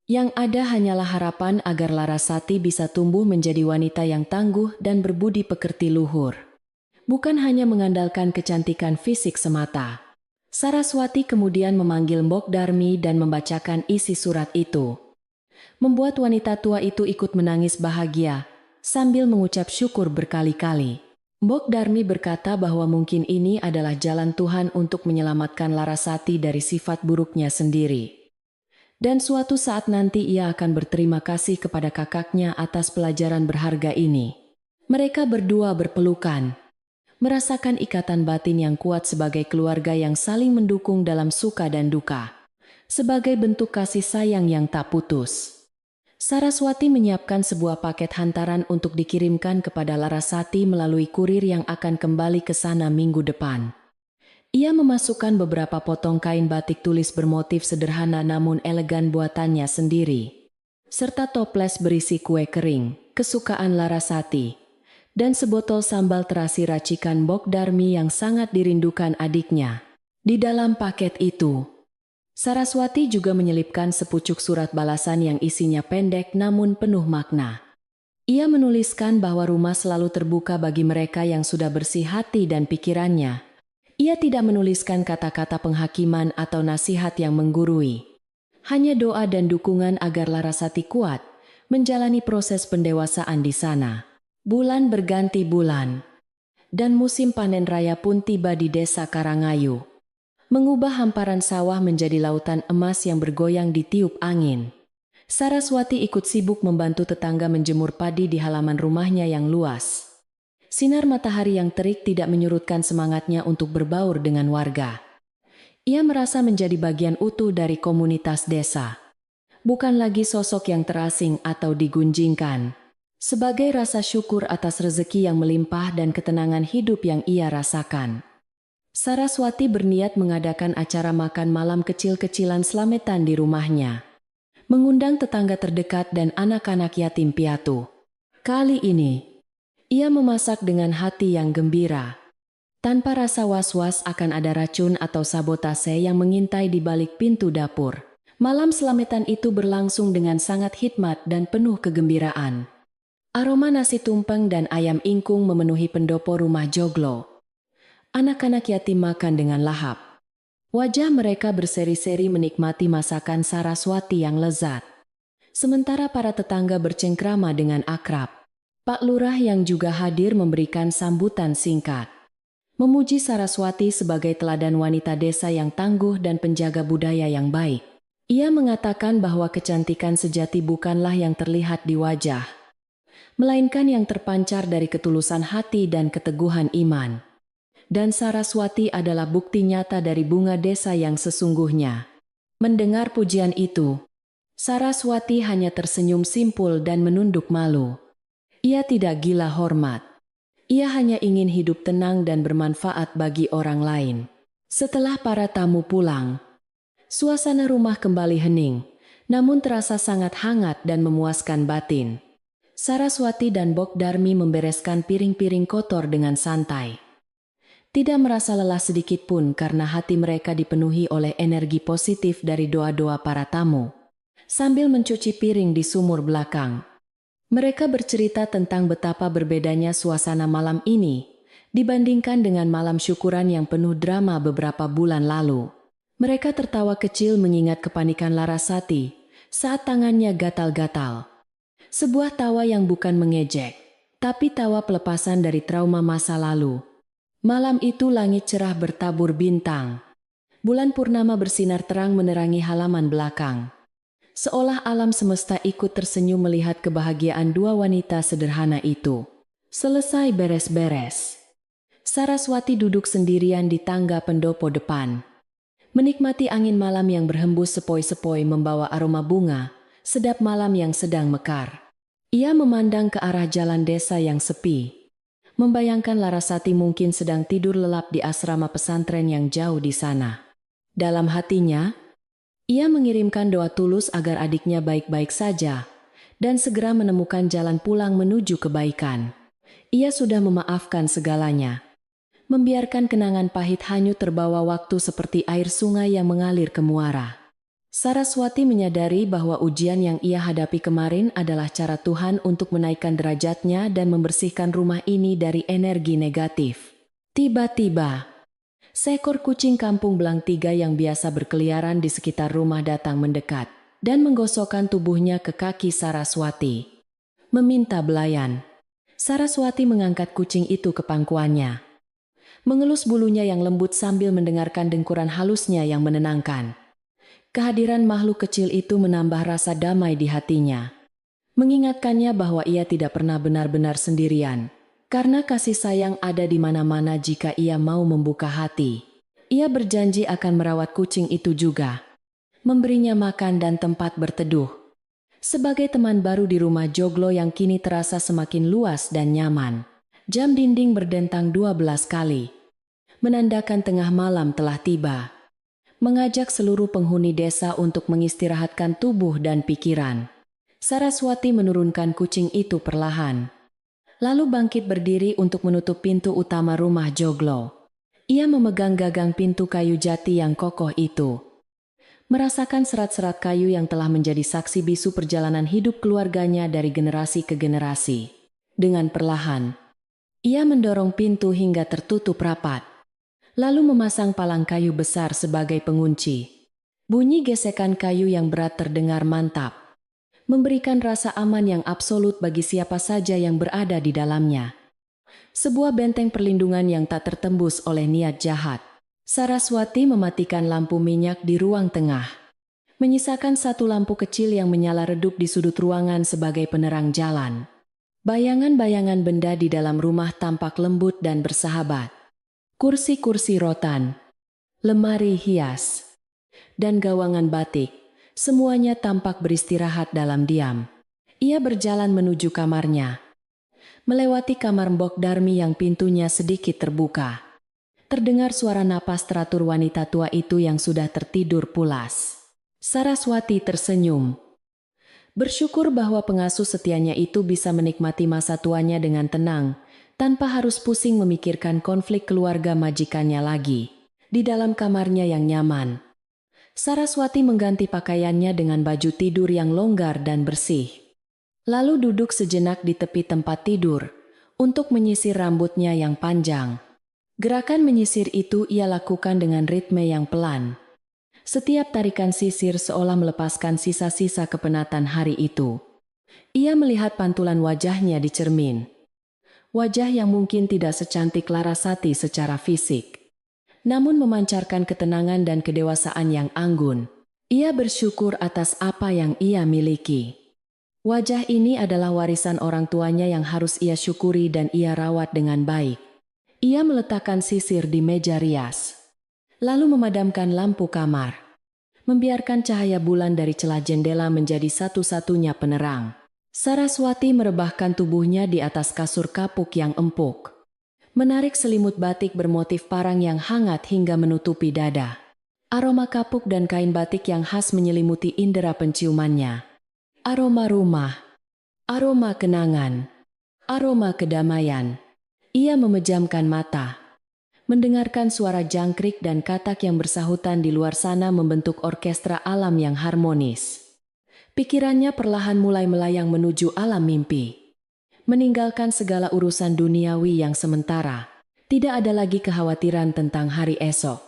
Yang ada hanyalah harapan agar Larasati bisa tumbuh menjadi wanita yang tangguh dan berbudi pekerti luhur, bukan hanya mengandalkan kecantikan fisik semata. Saraswati kemudian memanggil Mbok Darmi dan membacakan isi surat itu, membuat wanita tua itu ikut menangis bahagia, sambil mengucap syukur berkali-kali. Mbok Darmi berkata bahwa mungkin ini adalah jalan Tuhan untuk menyelamatkan Larasati dari sifat buruknya sendiri. Dan suatu saat nanti ia akan berterima kasih kepada kakaknya atas pelajaran berharga ini. Mereka berdua berpelukan, merasakan ikatan batin yang kuat sebagai keluarga yang saling mendukung dalam suka dan duka. sebagai bentuk kasih sayang yang tak putus. Saraswati menyiapkan sebuah paket hantaran untuk dikirimkan kepada Larasati melalui kurir yang akan kembali ke sana minggu depan. Ia memasukkan beberapa potong kain batik tulis bermotif sederhana namun elegan buatannya sendiri, serta toples berisi kue kering, kesukaan Larasati, dan sebotol sambal terasi racikan Bok Darmi yang sangat dirindukan adiknya. Di dalam paket itu, Saraswati juga menyelipkan sepucuk surat balasan yang isinya pendek namun penuh makna. Ia menuliskan bahwa rumah selalu terbuka bagi mereka yang sudah bersih hati dan pikirannya. Ia tidak menuliskan kata-kata penghakiman atau nasihat yang menggurui. Hanya doa dan dukungan agar Larasati kuat menjalani proses pendewasaan di sana. Bulan berganti bulan, dan musim panen raya pun tiba di desa Karangayu, mengubah hamparan sawah menjadi lautan emas yang bergoyang ditiup angin. Saraswati ikut sibuk membantu tetangga menjemur padi di halaman rumahnya yang luas. Sinar matahari yang terik tidak menyurutkan semangatnya untuk berbaur dengan warga. Ia merasa menjadi bagian utuh dari komunitas desa. Bukan lagi sosok yang terasing atau digunjingkan. Sebagai rasa syukur atas rezeki yang melimpah dan ketenangan hidup yang ia rasakan, Saraswati berniat mengadakan acara makan malam kecil-kecilan Slametan di rumahnya, mengundang tetangga terdekat dan anak-anak yatim piatu. Kali ini, ia memasak dengan hati yang gembira, tanpa rasa was-was akan ada racun atau sabotase yang mengintai di balik pintu dapur. Malam Slametan itu berlangsung dengan sangat hikmat dan penuh kegembiraan. Aroma nasi tumpeng dan ayam ingkung memenuhi pendopo rumah Joglo. Anak-anak yatim makan dengan lahap. Wajah mereka berseri-seri menikmati masakan Saraswati yang lezat. Sementara para tetangga bercengkrama dengan akrab. Pak Lurah yang juga hadir memberikan sambutan singkat, memuji Saraswati sebagai teladan wanita desa yang tangguh dan penjaga budaya yang baik. Ia mengatakan bahwa kecantikan sejati bukanlah yang terlihat di wajah, melainkan yang terpancar dari ketulusan hati dan keteguhan iman. Dan Saraswati adalah bukti nyata dari bunga desa yang sesungguhnya. Mendengar pujian itu, Saraswati hanya tersenyum simpul dan menunduk malu. Ia tidak gila hormat. Ia hanya ingin hidup tenang dan bermanfaat bagi orang lain. Setelah para tamu pulang, suasana rumah kembali hening, namun terasa sangat hangat dan memuaskan batin. Saraswati dan Bok Darmi membereskan piring-piring kotor dengan santai. Tidak merasa lelah sedikit pun karena hati mereka dipenuhi oleh energi positif dari doa-doa para tamu. Sambil mencuci piring di sumur belakang, mereka bercerita tentang betapa berbedanya suasana malam ini dibandingkan dengan malam syukuran yang penuh drama beberapa bulan lalu. Mereka tertawa kecil mengingat kepanikan Larasati saat tangannya gatal-gatal. Sebuah tawa yang bukan mengejek, tapi tawa pelepasan dari trauma masa lalu. Malam itu langit cerah bertabur bintang. Bulan purnama bersinar terang menerangi halaman belakang. Seolah alam semesta ikut tersenyum melihat kebahagiaan dua wanita sederhana itu. Selesai beres-beres, Saraswati duduk sendirian di tangga pendopo depan, menikmati angin malam yang berhembus sepoi-sepoi membawa aroma bunga, sedap malam yang sedang mekar. Ia memandang ke arah jalan desa yang sepi, membayangkan Larasati mungkin sedang tidur lelap di asrama pesantren yang jauh di sana. Dalam hatinya, ia mengirimkan doa tulus agar adiknya baik-baik saja dan segera menemukan jalan pulang menuju kebaikan. Ia sudah memaafkan segalanya, membiarkan kenangan pahit hanyut terbawa waktu seperti air sungai yang mengalir ke muara. Saraswati menyadari bahwa ujian yang ia hadapi kemarin adalah cara Tuhan untuk menaikkan derajatnya dan membersihkan rumah ini dari energi negatif. Tiba-tiba, seekor kucing kampung belang tiga yang biasa berkeliaran di sekitar rumah datang mendekat dan menggosokkan tubuhnya ke kaki Saraswati, meminta belayan. Saraswati mengangkat kucing itu ke pangkuannya, mengelus bulunya yang lembut sambil mendengarkan dengkuran halusnya yang menenangkan. Kehadiran makhluk kecil itu menambah rasa damai di hatinya, mengingatkannya bahwa ia tidak pernah benar-benar sendirian, karena kasih sayang ada di mana-mana jika ia mau membuka hati. Ia berjanji akan merawat kucing itu juga. memberinya makan dan tempat berteduh. Sebagai teman baru di rumah Joglo yang kini terasa semakin luas dan nyaman. Jam dinding berdentang 12 kali, menandakan tengah malam telah tiba. Mengajak seluruh penghuni desa untuk mengistirahatkan tubuh dan pikiran. Saraswati menurunkan kucing itu perlahan. Lalu bangkit berdiri untuk menutup pintu utama rumah Joglo. Ia memegang gagang pintu kayu jati yang kokoh itu. Merasakan serat-serat kayu yang telah menjadi saksi bisu perjalanan hidup keluarganya dari generasi ke generasi. Dengan perlahan, ia mendorong pintu hingga tertutup rapat. Lalu memasang palang kayu besar sebagai pengunci. Bunyi gesekan kayu yang berat terdengar mantap, memberikan rasa aman yang absolut bagi siapa saja yang berada di dalamnya. Sebuah benteng perlindungan yang tak tertembus oleh niat jahat. Saraswati mematikan lampu minyak di ruang tengah, menyisakan satu lampu kecil yang menyala redup di sudut ruangan sebagai penerang jalan. Bayangan-bayangan benda di dalam rumah tampak lembut dan bersahabat. Kursi-kursi rotan, lemari hias, dan gawangan batik, semuanya tampak beristirahat dalam diam. Ia berjalan menuju kamarnya, melewati kamar Mbok Darmi yang pintunya sedikit terbuka. Terdengar suara napas teratur wanita tua itu yang sudah tertidur pulas. Saraswati tersenyum, bersyukur bahwa pengasuh setianya itu bisa menikmati masa tuanya dengan tenang, tanpa harus pusing memikirkan konflik keluarga majikannya lagi. Di dalam kamarnya yang nyaman, Saraswati mengganti pakaiannya dengan baju tidur yang longgar dan bersih. Lalu duduk sejenak di tepi tempat tidur, untuk menyisir rambutnya yang panjang. Gerakan menyisir itu ia lakukan dengan ritme yang pelan. Setiap tarikan sisir seolah melepaskan sisa-sisa kepenatan hari itu. Ia melihat pantulan wajahnya di cermin. Wajah yang mungkin tidak secantik Larasati secara fisik, namun memancarkan ketenangan dan kedewasaan yang anggun. Ia bersyukur atas apa yang ia miliki. Wajah ini adalah warisan orang tuanya yang harus ia syukuri dan ia rawat dengan baik. Ia meletakkan sisir di meja rias, lalu memadamkan lampu kamar, membiarkan cahaya bulan dari celah jendela menjadi satu-satunya penerang. Saraswati merebahkan tubuhnya di atas kasur kapuk yang empuk, menarik selimut batik bermotif parang yang hangat hingga menutupi dada. Aroma kapuk dan kain batik yang khas menyelimuti indera penciumannya. Aroma rumah, aroma kenangan, aroma kedamaian. Ia memejamkan mata, mendengarkan suara jangkrik dan katak yang bersahutan di luar sana membentuk orkestra alam yang harmonis. Pikirannya perlahan mulai melayang menuju alam mimpi, meninggalkan segala urusan duniawi yang sementara. Tidak ada lagi kekhawatiran tentang hari esok,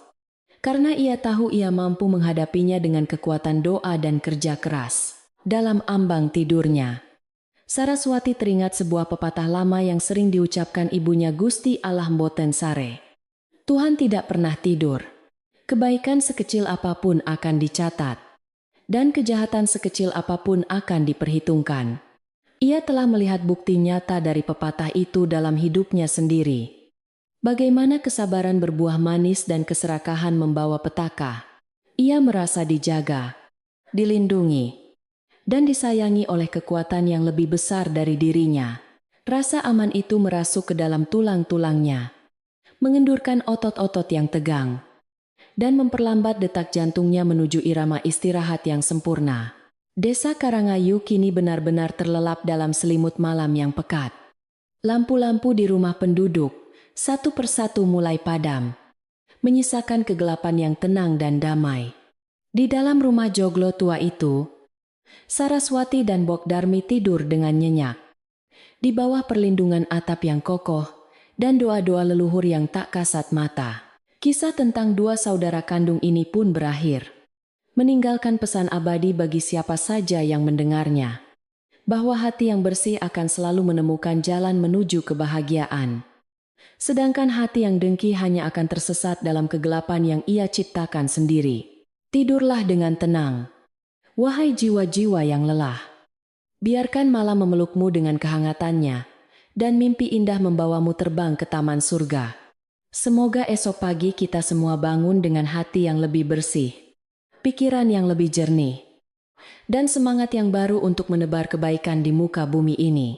karena ia tahu ia mampu menghadapinya dengan kekuatan doa dan kerja keras. Dalam ambang tidurnya, Saraswati teringat sebuah pepatah lama yang sering diucapkan ibunya Gusti Allah Mboten Sare. Tuhan tidak pernah tidur. Kebaikan sekecil apapun akan dicatat, dan kejahatan sekecil apapun akan diperhitungkan. Ia telah melihat bukti nyata dari pepatah itu dalam hidupnya sendiri. Bagaimana kesabaran berbuah manis dan keserakahan membawa petaka. Ia merasa dijaga, dilindungi, dan disayangi oleh kekuatan yang lebih besar dari dirinya. Rasa aman itu merasuk ke dalam tulang-tulangnya, mengendurkan otot-otot yang tegang, dan memperlambat detak jantungnya menuju irama istirahat yang sempurna. Desa Karangayu kini benar-benar terlelap dalam selimut malam yang pekat. Lampu-lampu di rumah penduduk, satu persatu mulai padam, menyisakan kegelapan yang tenang dan damai. Di dalam rumah Joglo tua itu, Saraswati dan Mbok Darmi tidur dengan nyenyak, di bawah perlindungan atap yang kokoh, dan doa-doa leluhur yang tak kasat mata. Kisah tentang dua saudara kandung ini pun berakhir, meninggalkan pesan abadi bagi siapa saja yang mendengarnya, bahwa hati yang bersih akan selalu menemukan jalan menuju kebahagiaan. Sedangkan hati yang dengki hanya akan tersesat dalam kegelapan yang ia ciptakan sendiri. Tidurlah dengan tenang, wahai jiwa-jiwa yang lelah. Biarkan malam memelukmu dengan kehangatannya, dan mimpi indah membawamu terbang ke taman surga. Semoga esok pagi kita semua bangun dengan hati yang lebih bersih, pikiran yang lebih jernih, dan semangat yang baru untuk menebar kebaikan di muka bumi ini.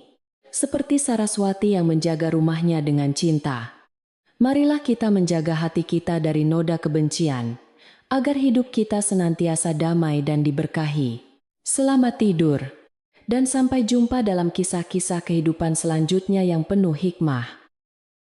Seperti Saraswati yang menjaga rumahnya dengan cinta. Marilah kita menjaga hati kita dari noda kebencian, agar hidup kita senantiasa damai dan diberkahi. Selamat tidur, dan sampai jumpa dalam kisah-kisah kehidupan selanjutnya yang penuh hikmah.